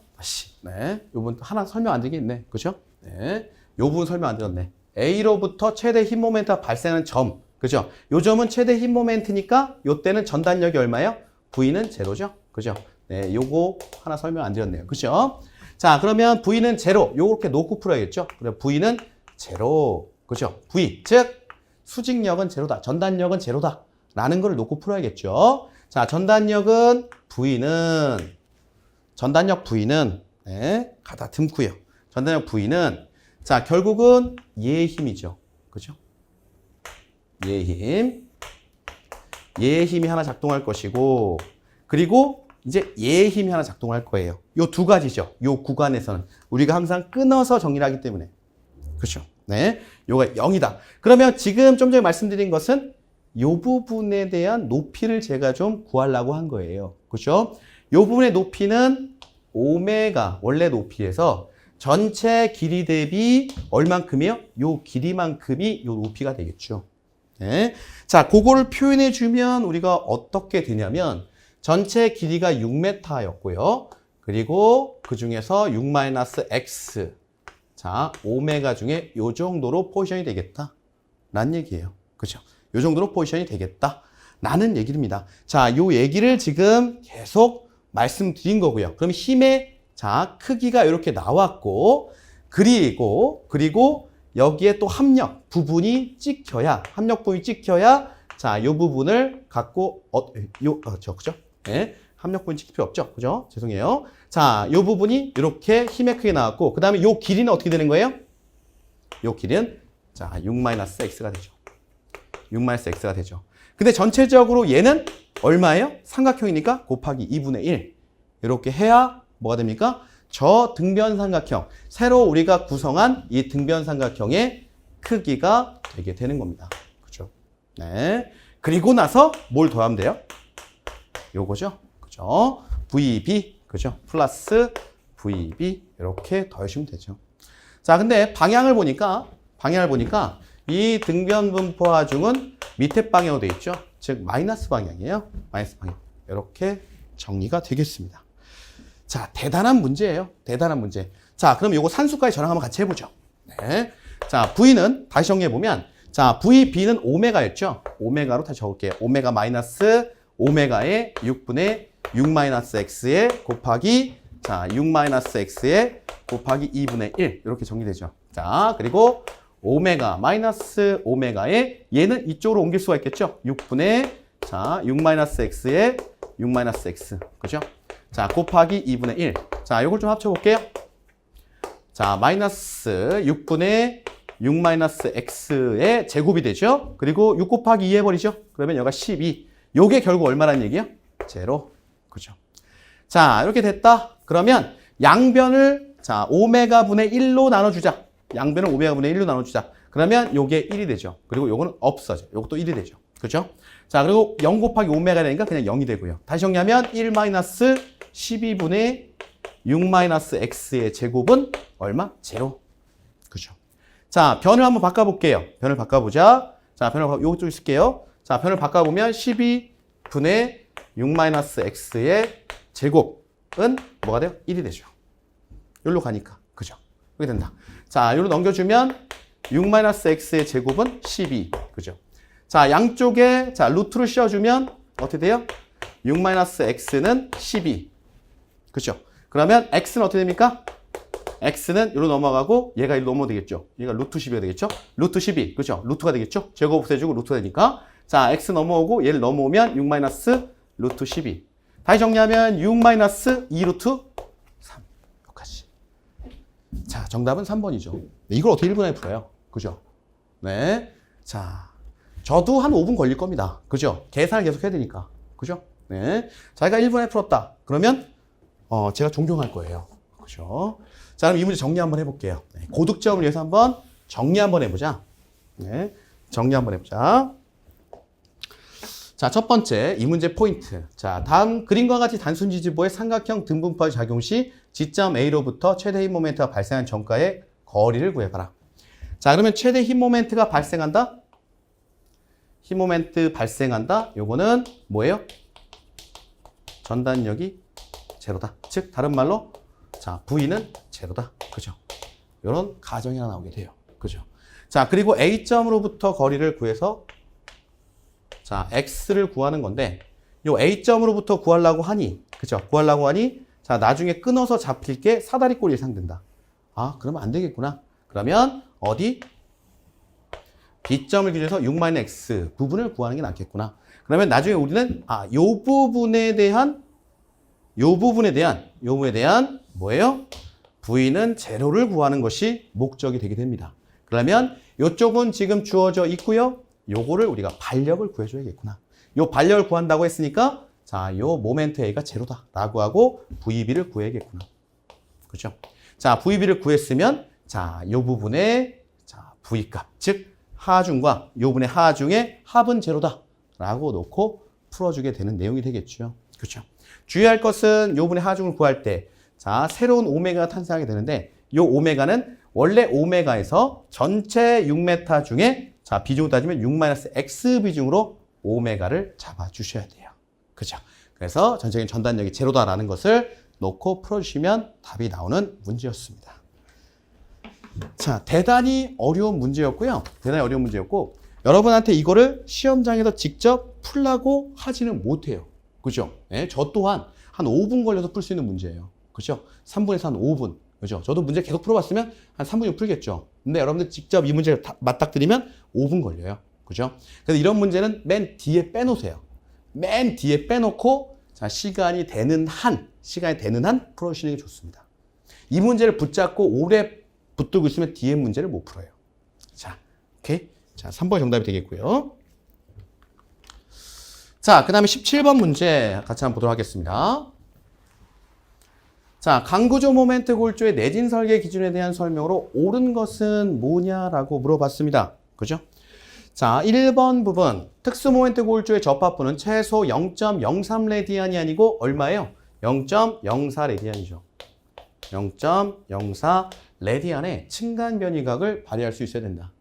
A: 네. 요 부분 하나 설명 안 되겠네. 그죠? 네. 요 부분 설명 안 들었네. A로부터 최대 힘 모멘트가 발생하는 점. 그죠? 요 점은 최대 힘 모멘트니까 요 때는 전단력이 얼마예요? V는 제로죠? 그죠? 네. 요거 하나 설명 안 드렸네요. 그죠? 자, 그러면 V는 제로. 요렇게 놓고 풀어야겠죠? 그래, V는 제로. 그죠? V. 즉, 수직력은 제로다. 전단력은 제로다. 라는 걸 놓고 풀어야겠죠? 자, 전단력 V는 네, 가다 듬고요. 전단력 V는 자, 결국은 얘의 힘이죠. 그죠? 얘의 힘. 얘의 힘이 하나 작동할 것이고 그리고 이제 얘의 힘이 하나 작동할 거예요. 요 두 가지죠. 요 구간에서는 우리가 항상 끊어서 정리를 하기 때문에. 그렇죠? 네. 요가 0이다. 그러면 지금 좀 전에 말씀드린 것은 요 부분에 대한 높이를 제가 좀 구하려고 한 거예요. 그렇죠? 요 부분의 높이는 오메가 원래 높이에서 전체 길이 대비 얼만큼이요? 요 길이만큼이 요 높이가 되겠죠. 네. 자, 그거를 표현해 주면 우리가 어떻게 되냐면 전체 길이가 6m였고요. 그리고 그 중에서 6-x 자, 오메가 중에 요 정도로 포지션이 되겠다. 라는 얘기예요. 그죠? 요 정도로 포지션이 되겠다. 라는 얘기입니다. 자, 요 얘기를 지금 계속 말씀드린 거고요. 그럼 힘의 자, 크기가 이렇게 나왔고 그리고 여기에 또 합력 부분이 찍혀야 합력 부분이 찍혀야 자, 요 부분을 갖고 그죠? 네. 합력 부분 찍힐 필요 없죠. 그죠? 죄송해요. 자, 요 부분이 이렇게 힘의 크게 나왔고 그다음에 요 길이는 어떻게 되는 거예요? 요 길이는 자, 6-x가 되죠. 6-x가 되죠. 근데 전체적으로 얘는 얼마예요? 삼각형이니까 곱하기 2분의 1. 이렇게 해야 뭐가 됩니까? 저 등변삼각형. 새로 우리가 구성한 이 등변삼각형의 크기가 되게 되는 겁니다. 그죠? 네. 그리고 나서 뭘 더하면 돼요? 요거죠? 그죠? VB. 그죠? 플러스 VB. 이렇게 더해주면 되죠. 자, 근데 방향을 보니까 이 등변분포 하중은 밑에 방향으로 되어 있죠. 즉 마이너스 방향이에요. 마이너스 방향. 이렇게 정리가 되겠습니다. 자, 대단한 문제예요. 대단한 문제. 자, 그럼 요거 산수까지 저랑 한번 같이 해보죠. 네. 자, V는 다시 정리해보면 자, VB는 오메가였죠. 오메가로 다시 적을게요. 오메가 마이너스 오메가의 6분의 6-x에 곱하기 자, 6-x에 곱하기 2분의 1 이렇게 정리되죠. 자, 그리고 오메가 마이너스 오메가에 얘는 이쪽으로 옮길 수가 있겠죠. 6분의 자 6-x에 6-x 그죠? 자 곱하기 2분의 1. 자 요걸 좀 합쳐볼게요. 자 마이너스 6분의 6-x의 제곱이 되죠. 그리고 6 곱하기 2 해버리죠. 그러면 여기가 12. 요게 결국 얼마라는 얘기예요? 제로. 그죠? 자 이렇게 됐다. 그러면 양변을 자 오메가 분의 1로 나눠주자. 양변을 오메가 분의 1로 나눠주자. 그러면 요게 1이 되죠. 그리고 요거는 없어져. 요것도 1이 되죠. 그죠? 자, 그리고 0 곱하기 오메가 되니까 그냥 0이 되고요. 다시 정리하면 1-12분의 6-x의 제곱은 얼마? 제로. 그죠? 자, 변을 한번 바꿔볼게요. 변을 바꿔보자. 자, 요쪽 쓸게요. 자, 변을 바꿔보면 12분의 6-x의 제곱은 뭐가 돼요? 1이 되죠. 여기로 가니까. 그죠? 그게 된다. 자, 여기로 넘겨주면 6-x의 제곱은 12. 그죠? 자, 양쪽에, 자, 루트를 씌워주면 어떻게 돼요? 6-x는 12. 그죠? 그러면 x는 어떻게 됩니까? x는 여기로 넘어가고 얘가 이리로 넘어도 되겠죠? 얘가 루트 12가 되겠죠? 루트 12. 그죠? 루트가 되겠죠? 제곱 없애주고 루트가 되니까. 자, x 넘어오고 얘를 넘어오면 6- 루트 12. 다시 정리하면 6-2 루트 3. 여기까지. 자, 정답은 3번이죠. 이걸 어떻게 1분 안에 풀어요? 그죠? 네. 자, 저도 한 5분 걸릴 겁니다. 그죠? 계산을 계속 해야 되니까. 그죠? 네. 자기가 1분 안에 풀었다. 그러면, 제가 존경할 거예요. 그죠? 자, 그럼 이 문제 정리 한번 해볼게요. 네. 고득점을 위해서 한번 정리 한번 해보자. 네. 정리 한번 해보자. 자, 첫 번째, 이 문제 포인트. 자, 다음 그림과 같이 단순 지지부의 삼각형 등분법이 작용 시 지점 A로부터 최대 힘 모멘트가 발생한 전과의 거리를 구해봐라. 자, 그러면 최대 힘 모멘트가 발생한다? 힘 모멘트 발생한다? 요거는 뭐예요? 전단력이 제로다. 즉, 다른 말로, 자, V는 제로다. 그죠? 요런 가정이 하나 나오게 돼요. 그죠? 자, 그리고 A점으로부터 거리를 구해서 자, x를 구하는 건데 요 A점으로부터 구하려고 하니 그죠? 구하려고 하니 자, 나중에 끊어서 잡힐 게 사다리꼴이 예상된다. 아, 그러면 안 되겠구나. 그러면 어디? B점을 기준해서 6-x 부분을 구하는 게 낫겠구나. 그러면 나중에 우리는 요 부분에 대한 뭐예요? V는 제로를 구하는 것이 목적이 되게 됩니다. 그러면 요쪽은 지금 주어져 있고요. 요거를 우리가 반력을 구해줘야겠구나. 요 반력을 구한다고 했으니까 자, 요 모멘트 A가 제로다 라고 하고 VB를 구해야겠구나. 그죠? 자, VB를 구했으면 자, 요 부분의 자, V값, 즉 하중과 요 부분의 하중의 합은 제로다 라고 놓고 풀어주게 되는 내용이 되겠죠. 그죠? 주의할 것은 요 부분의 하중을 구할 때 자, 새로운 오메가가 탄생하게 되는데 요 오메가는 원래 오메가에서 전체 6m 중에 자, 비중을 따지면 6-x 비중으로 오메가를 잡아주셔야 돼요. 그죠? 그래서 전체적인 전단력이 제로다라는 것을 놓고 풀어주시면 답이 나오는 문제였습니다. 자, 대단히 어려운 문제였고요. 여러분한테 이거를 시험장에서 직접 풀라고 하지는 못해요. 그죠? 네, 저 또한 한 5분 걸려서 풀 수 있는 문제예요. 그죠? 3분에서 한 5분. 그죠? 저도 문제 계속 풀어봤으면 한 3분이면 풀겠죠. 근데 여러분들 직접 이 문제를 맞닥뜨리면 5분 걸려요. 그죠? 그래서 이런 문제는 맨 뒤에 빼놓으세요. 맨 뒤에 빼놓고 자, 시간이 되는 한 풀어주시는 게 좋습니다. 이 문제를 붙잡고 오래 붙들고 있으면 뒤에 문제를 못 풀어요. 자, 오케이. 자, 3번 정답이 되겠고요. 자, 그 다음에 17번 문제 같이 한번 보도록 하겠습니다. 자, 강구조 모멘트 골조의 내진 설계 기준에 대한 설명으로 옳은 것은 뭐냐라고 물어봤습니다. 그죠? 자, 1번 부분. 특수 모멘트 골조의 접합부는 최소 0.03 레디안이 아니고 얼마예요? 0.04 레디안이죠. 0.04 레디안의 층간 변이각을 발휘할 수 있어야 된다.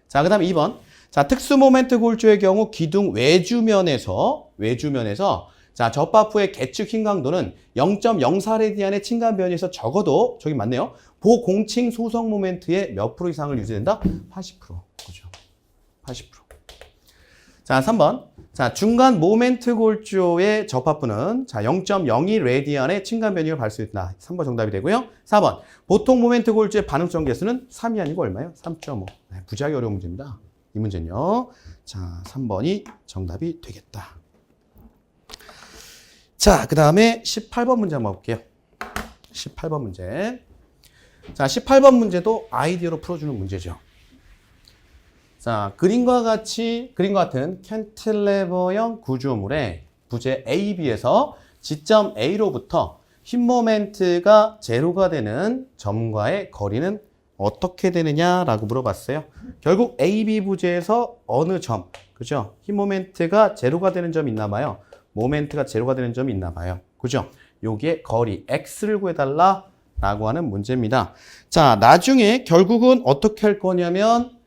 A: 자, 그 다음에 2번. 자, 특수 모멘트 골조의 경우 기둥 외주면에서 자, 접합부의 계측 힘 강도는 0.04 레디안의 층간 변이에서 적어도 저기 맞네요. 보공칭 소성 모멘트의 몇 프로 이상을 유지된다? 80%. 그죠? 80%. 자, 3번. 자, 중간 모멘트 골조의 접합부는 자, 0.02 레디안의 층간 변이를 발휘할 수 있다. 3번 정답이 되고요. 4번. 보통 모멘트 골조의 반응성 계수는 3이 아니고 얼마예요? 3.5. 네, 무지하게 어려운 문제입니다. 이 문제는요. 자, 3번이 정답이 되겠다. 자, 그 다음에 18번 문제 한번 볼게요. 18번 문제. 자, 18번 문제도 아이디어로 풀어주는 문제죠. 자, 그림과 같은 캔틸레버형 구조물의 부재 AB에서 지점 A로부터 힘 모멘트가 제로가 되는 점과의 거리는 어떻게 되느냐라고 물어봤어요. 결국 AB 부재에서 어느 점, 그죠? 힘 모멘트가 제로가 되는 점이 있나 봐요. 모멘트가 제로가 되는 점이 있나 봐요. 그죠? 여기에 거리 X를 구해달라라고 하는 문제입니다. 자, 나중에 결국은 어떻게 할 거냐면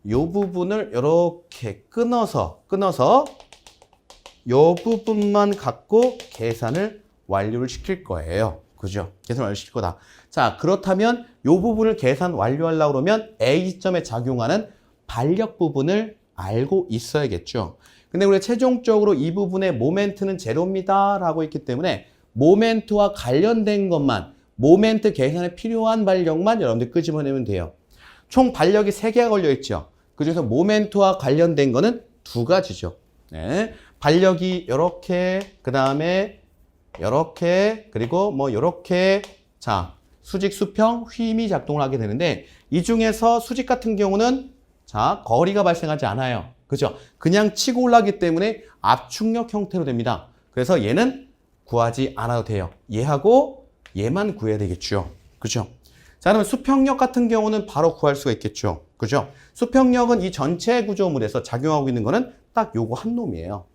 A: 요 부분을 이렇게 끊어서 요 부분만 갖고 계산을 완료를 시킬 거예요. 그죠? 계산 완료 시킬 거다. 자, 그렇다면 요 부분을 계산 완료하려고 그러면 A지점에 작용하는 반력 부분을 알고 있어야겠죠. 근데 우리가 최종적으로 이 부분의 모멘트는 제로입니다 라고 했기 때문에 모멘트와 관련된 것만, 모멘트 계산에 필요한 반력만 여러분들 끄집어내면 돼요. 총 반력이 3개가 걸려있죠. 그중에서 모멘트와 관련된 거는 2가지죠. 네. 반력이 이렇게, 그 다음에 이렇게, 그리고 뭐 이렇게, 자, 수직, 수평, 휘임이 작동을 하게 되는데 이 중에서 수직 같은 경우는 자, 거리가 발생하지 않아요. 그죠? 그냥 치고 올라가기 때문에 압축력 형태로 됩니다. 그래서 얘는 구하지 않아도 돼요. 얘하고 얘만 구해야 되겠죠. 그죠? 자, 그러면 수평력 같은 경우는 바로 구할 수가 있겠죠. 그죠? 수평력은 이 전체 구조물에서 작용하고 있는 거는 딱 요거 한 놈이에요.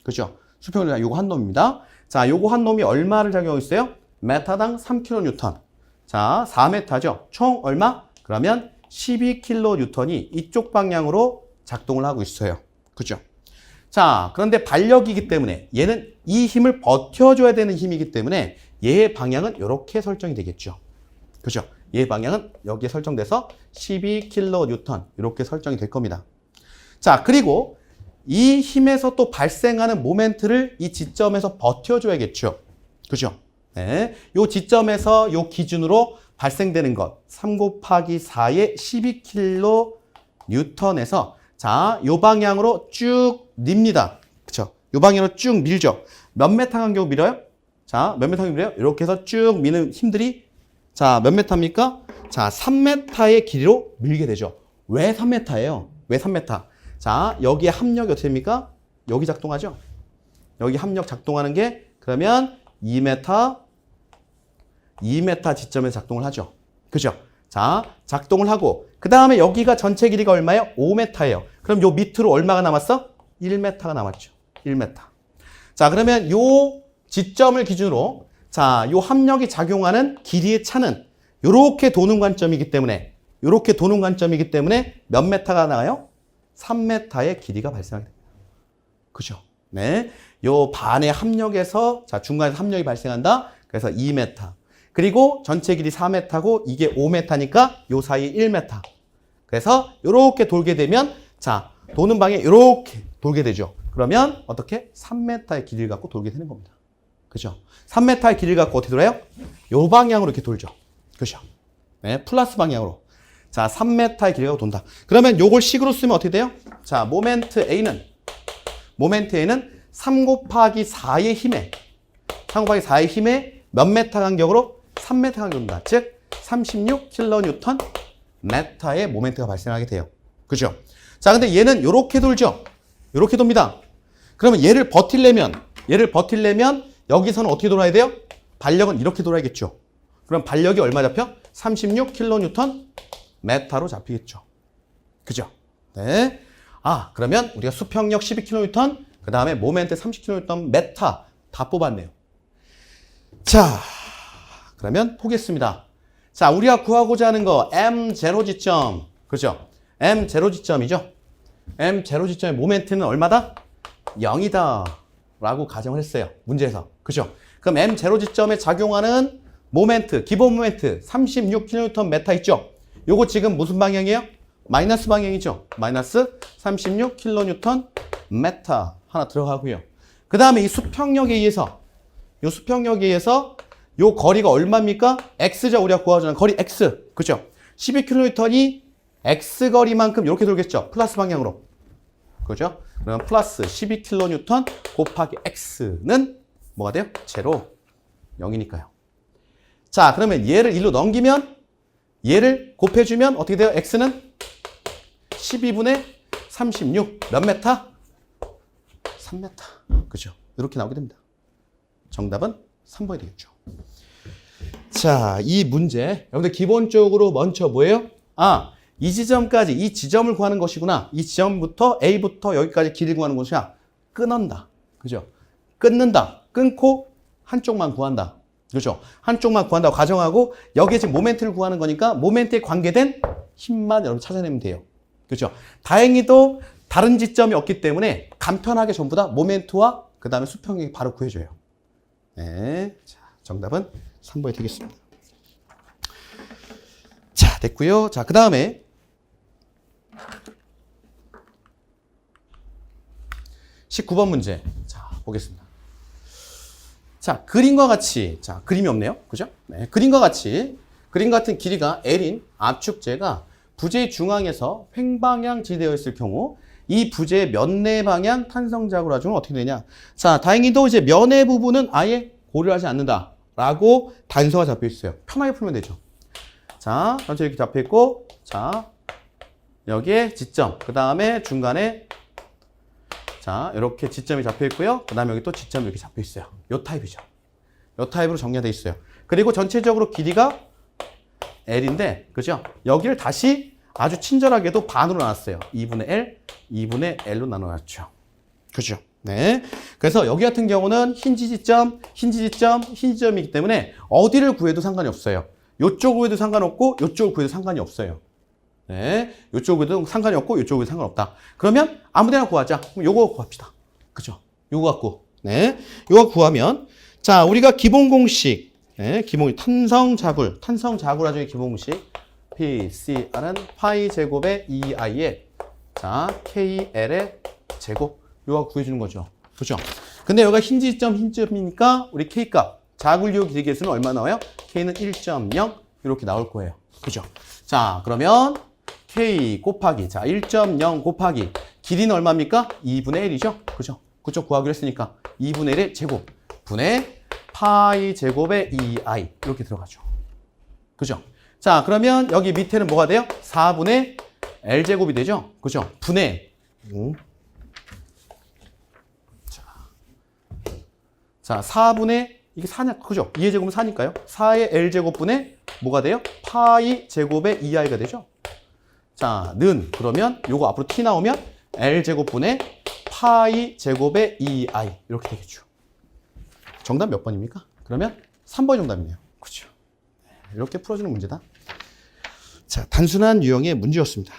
A: 그죠? 수평력 요거 한 놈입니다. 자, 요거 한 놈이 얼마를 작용하고 있어요? 메타당 3kN. 자, 4m죠. 총 얼마? 그러면 12kN 이쪽 방향으로 작동을 하고 있어요. 그죠? 자, 그런데 반력이기 때문에 얘는 이 힘을 버텨줘야 되는 힘이기 때문에 얘의 방향은 이렇게 설정이 되겠죠. 그죠? 얘의 방향은 여기에 설정돼서 12kN 이렇게 설정이 될 겁니다. 자, 그리고 이 힘에서 또 발생하는 모멘트를 이 지점에서 버텨줘야겠죠. 그죠? 네. 요 지점에서 요 기준으로 발생되는 것 3 곱하기 4의 12kN에서 자, 요 방향으로 쭉 밉니다. 그쵸? 요 방향으로 쭉 밀죠. 몇 메타 간격으로 밀어요? 자, 몇 메타 간격으로 밀어요? 이렇게 해서 쭉 미는 힘들이 자, 몇 메타입니까? 자, 3m의 길이로 밀게 되죠. 왜 3m예요? 왜 3m? 자, 여기에 합력이 어떻게 됩니까? 여기 작동하죠? 여기 합력 작동하는 게 그러면 2m 지점에 작동을 하죠. 그죠? 자, 작동을 하고 그 다음에 여기가 전체 길이가 얼마예요? 5m예요. 그럼 요 밑으로 얼마가 남았어? 1m가 남았죠. 1m. 자, 그러면 요 지점을 기준으로 자, 요 합력이 작용하는 길이의 차는 요렇게 도는 관점이기 때문에 몇 m가 나가요? 3m의 길이가 발생하게 됩니다. 그죠? 네. 요 반의 합력에서 자, 중간에서 합력이 발생한다. 그래서 2m. 그리고 전체 길이 4m고 이게 5m니까 요 사이 1m. 그래서 요렇게 돌게 되면 자, 도는 방에 요렇게 돌게 되죠. 그러면 어떻게? 3m의 길이를 갖고 돌게 되는 겁니다. 그죠? 3m의 길이를 갖고 어떻게 돌아요? 요 방향으로 이렇게 돌죠. 그죠? 네, 플러스 방향으로. 자, 3m의 길이가 돈다. 그러면 요걸 식으로 쓰면 어떻게 돼요? 자, 모멘트 A는 3 곱하기 4의 힘에 몇 메타 간격으로? 3m 간격으로 돈다. 즉, 36kN 의 모멘트가 발생하게 돼요. 그죠? 자, 근데 얘는 요렇게 돌죠? 요렇게 돕니다. 그러면 얘를 버틸려면 여기서는 어떻게 돌아야 돼요? 반력은 이렇게 돌아야겠죠. 그럼 반력이 얼마 잡혀? 36kN 메타로 잡히겠죠. 그죠? 네. 아, 그러면 우리가 수평력 12kN, 그 다음에 모멘트 30kN 메타 다 뽑았네요. 자, 그러면 보겠습니다. 자, 우리가 구하고자 하는 거 M0 지점. 그죠? M0 지점이죠. M0 지점의 모멘트는 얼마다? 0이다. 라고 가정을 했어요. 문제에서. 그죠? 그럼 M0 지점에 작용하는 모멘트, 기본 모멘트 36kN 메타 있죠? 요거 지금 무슨 방향이에요? 마이너스 방향이죠? 마이너스 36kN 메타 하나 들어가고요. 그 다음에 이 수평력에 의해서 요 거리가 얼마입니까? X죠. 우리가 구하자는 거리 X. 그죠? 12kN이 X 거리만큼 이렇게 돌겠죠? 플러스 방향으로. 그죠? 그럼 플러스 12kN 곱하기 X는 뭐가 돼요? 제로. 0이니까요. 자, 그러면 얘를 1로 넘기면 얘를 곱해주면 어떻게 돼요? X는 12분의 36. 몇 메타? 3m. 그죠? 이렇게 나오게 됩니다. 정답은 3번이 되겠죠. 자, 이 문제. 여러분들 기본적으로 먼저 뭐예요? 아, 이 지점까지, 이 지점을 구하는 것이구나. 이 지점부터 A부터 여기까지 길이를 구하는 것이야. 끊는다. 그죠? 끊는다. 끊고 한쪽만 구한다. 그죠? 한쪽만 구한다고 가정하고 여기에 지금 모멘트를 구하는 거니까 모멘트에 관계된 힘만 여러분 찾아내면 돼요. 그죠? 다행히도 다른 지점이 없기 때문에 간편하게 전부 다 모멘트와 그 다음에 수평이 바로 구해줘요. 네. 자, 정답은 3번이 되겠습니다. 자, 됐고요. 자, 그 다음에 19번 문제. 자, 보겠습니다. 자, 그림과 같이, 자, 그림이 없네요. 그죠? 네, 그림과 같은 길이가 L인 압축제가 부재의 중앙에서 횡방향 지되어 있을 경우 이 부재의 면내 방향 탄성자구라 중은 어떻게 되냐? 자, 다행히도 이제 면의 부분은 아예 고려하지 않는다라고 단서가 잡혀 있어요. 편하게 풀면 되죠. 자, 전체 이렇게 잡혀 있고, 자, 여기에 지점, 그 다음에 중간에 자, 이렇게 지점이 잡혀 있고요. 그 다음에 여기 또 지점이 이렇게 잡혀 있어요. 요 타입이죠. 요 타입으로 정리가 되어 있어요. 그리고 전체적으로 길이가 L인데, 그죠? 여기를 다시 아주 친절하게도 반으로 나눴어요. 2분의 L, 2분의 L로 나눠놨죠. 그죠? 네. 그래서 여기 같은 경우는 흰지지점, 흰지점이기 때문에 어디를 구해도 상관이 없어요. 요쪽을 구해도 상관없고, 요쪽을 구해도 상관이 없어요. 네. 요쪽을 구해도 상관이 없고, 요쪽을 구해도 상관없다. 그러면 아무 데나 구하자. 그럼 요거 구합시다. 그죠? 요거 갖고. 네. 요거 구하면, 자, 우리가 기본 공식, 네. 기본, 탄성자굴 나중에 기본 공식. PCR은 파이 제곱의 2i의 자, KL의 제곱. 요거 구해주는 거죠. 그죠? 근데 여기가 흰지점이니까 우리 K값, 자굴류 길이 개수는 얼마 나와요? K는 1.0 이렇게 나올 거예요. 그죠? 자, 그러면 K 곱하기, 자, 1.0 곱하기 길이는 얼마입니까? 2분의 1이죠? 그죠? 그쪽 구하기로 했으니까 2분의 1의 제곱 분의 파이 제곱의 2i 이렇게 들어가죠. 그죠? 자, 그러면 여기 밑에는 뭐가 돼요? 4분의 L제곱이 되죠? 그죠? 분의 자, 4분의 이게 4냐? 그죠? 2의 제곱은 4니까요. 4의 L제곱분의 뭐가 돼요? 파이 제곱의 2i가 되죠? 자, 그러면 요거 앞으로 t 나오면 L제곱분의 파이 제곱의 2i 이렇게 되겠죠. 정답 몇 번입니까? 그러면 3번이 정답이네요. 그죠? 이렇게 풀어주는 문제다. 자, 단순한 유형의 문제였습니다.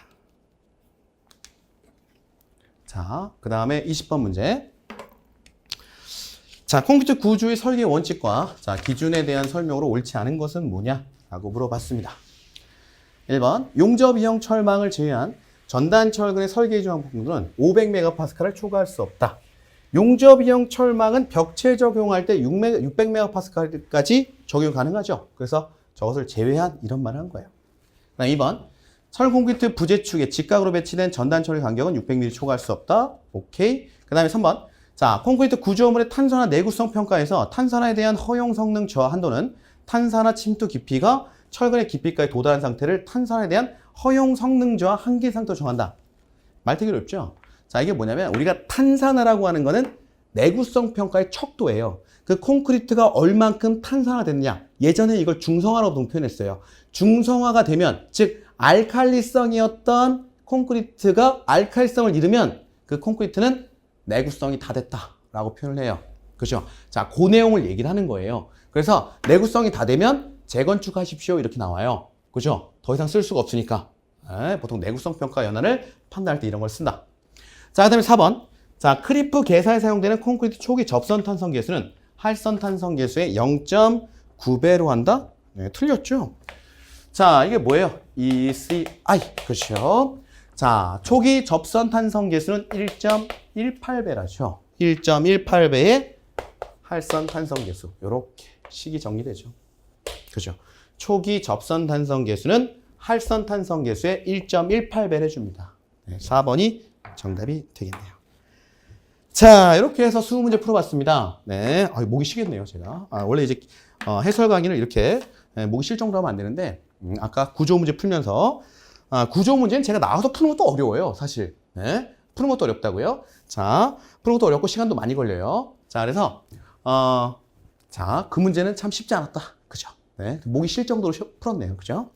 A: 자, 그 다음에 20번 문제. 자, 콘크리트 구조의 설계 원칙과 자, 기준에 대한 설명으로 옳지 않은 것은 뭐냐? 라고 물어봤습니다. 1번, 용접이형 철망을 제외한 전단 철근의 설계 조항 부분은 500MPa를 초과할 수 없다. 용접이형 철망은 벽체 적용할 때 600MPa까지 적용 가능하죠. 그래서 저것을 제외한 이런 말을 한 거예요. 그다음 2번, 철 콘크리트 부재축에 직각으로 배치된 전단 철의 간격은 600mm 초과할 수 없다. 오케이. 그 다음에 3번, 자, 콘크리트 구조물의 탄산화 내구성 평가에서 탄산화에 대한 허용 성능 저하 한도는 탄산화 침투 깊이가 철근의 깊이까지 도달한 상태를 탄산화에 대한 허용 성능 저하 한계 상태로 정한다. 말 되게 어렵죠? 자, 이게 뭐냐면 우리가 탄산화라고 하는 거는 내구성 평가의 척도예요. 그 콘크리트가 얼만큼 탄산화됐느냐. 예전에 이걸 중성화라고 표현했어요. 중성화가 되면, 즉 알칼리성이었던 콘크리트가 알칼리성을 잃으면 그 콘크리트는 내구성이 다 됐다라고 표현을 해요. 그죠? 자, 그 내용을 얘기를 하는 거예요. 그래서 내구성이 다 되면 재건축하십시오 이렇게 나와요. 그죠? 더 이상 쓸 수가 없으니까. 보통 내구성 평가 연한을 판단할 때 이런 걸 쓴다. 자, 그 다음에 4번. 자, 크리프 개사에 사용되는 콘크리트 초기 접선 탄성 계수는 할선 탄성 계수의 0.9배로 한다? 네, 틀렸죠? 자, 이게 뭐예요? ECI. 그렇죠? 자, 초기 접선 탄성 계수는 1.18배라죠. 1.18배의 할선 탄성 계수. 요렇게 식이 정리되죠. 그죠? 초기 접선 탄성 계수는 할선 탄성 계수의 1.18배를 해줍니다. 네, 4번이 정답이 되겠네요. 자, 이렇게 해서 20문제 풀어봤습니다. 네, 목이 쉬겠네요, 제가. 원래 이제 해설 강의를 이렇게 목이 쉴 정도 하면 안 되는데, 아까 구조 문제 풀면서 구조 문제는 제가 나와서 푸는 것도 어려워요, 사실. 네, 푸는 것도 어렵다고요. 자, 푸는 것도 어렵고 시간도 많이 걸려요. 자, 그래서 자, 그 문제는 참 쉽지 않았다, 그죠? 네, 목이 쉴 정도로 풀었네요, 그죠?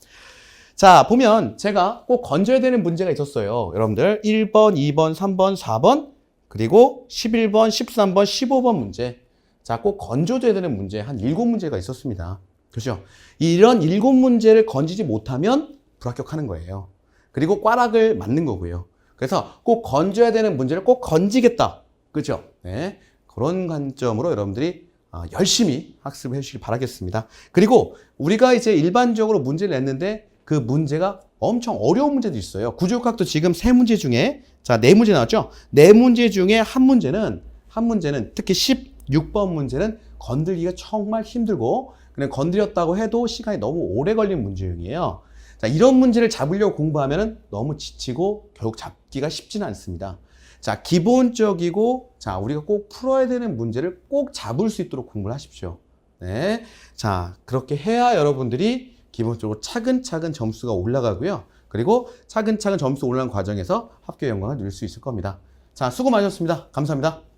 A: 자, 보면 제가 꼭 건져야 되는 문제가 있었어요. 여러분들 1번, 2번, 3번, 4번 그리고 11번, 13번, 15번 문제. 자, 꼭 건져줘야 되는 문제 한 7문제가 있었습니다. 그죠? 이런 7문제를 건지지 못하면 불합격하는 거예요. 그리고 꽈락을 맞는 거고요. 그래서 꼭 건져야 되는 문제를 꼭 건지겠다. 그죠? 네. 그런 관점으로 여러분들이 열심히 학습을 해주시길 바라겠습니다. 그리고 우리가 이제 일반적으로 문제를 냈는데 그 문제가 엄청 어려운 문제도 있어요. 구조역학도 지금 3문제 중에, 자, 4문제 나왔죠? 4문제 중에 한 문제는 특히 16번 문제는 건들기가 정말 힘들고, 그냥 건드렸다고 해도 시간이 너무 오래 걸린 문제형이에요. 자, 이런 문제를 잡으려고 공부하면 너무 지치고 결국 잡기가 쉽지는 않습니다. 자, 기본적이고, 자, 우리가 꼭 풀어야 되는 문제를 꼭 잡을 수 있도록 공부를 하십시오. 네. 자, 그렇게 해야 여러분들이 기본적으로 차근차근 점수가 올라가고요. 그리고 차근차근 점수 올라가는 과정에서 합격 영광을 누릴 수 있을 겁니다. 자, 수고 많으셨습니다. 감사합니다.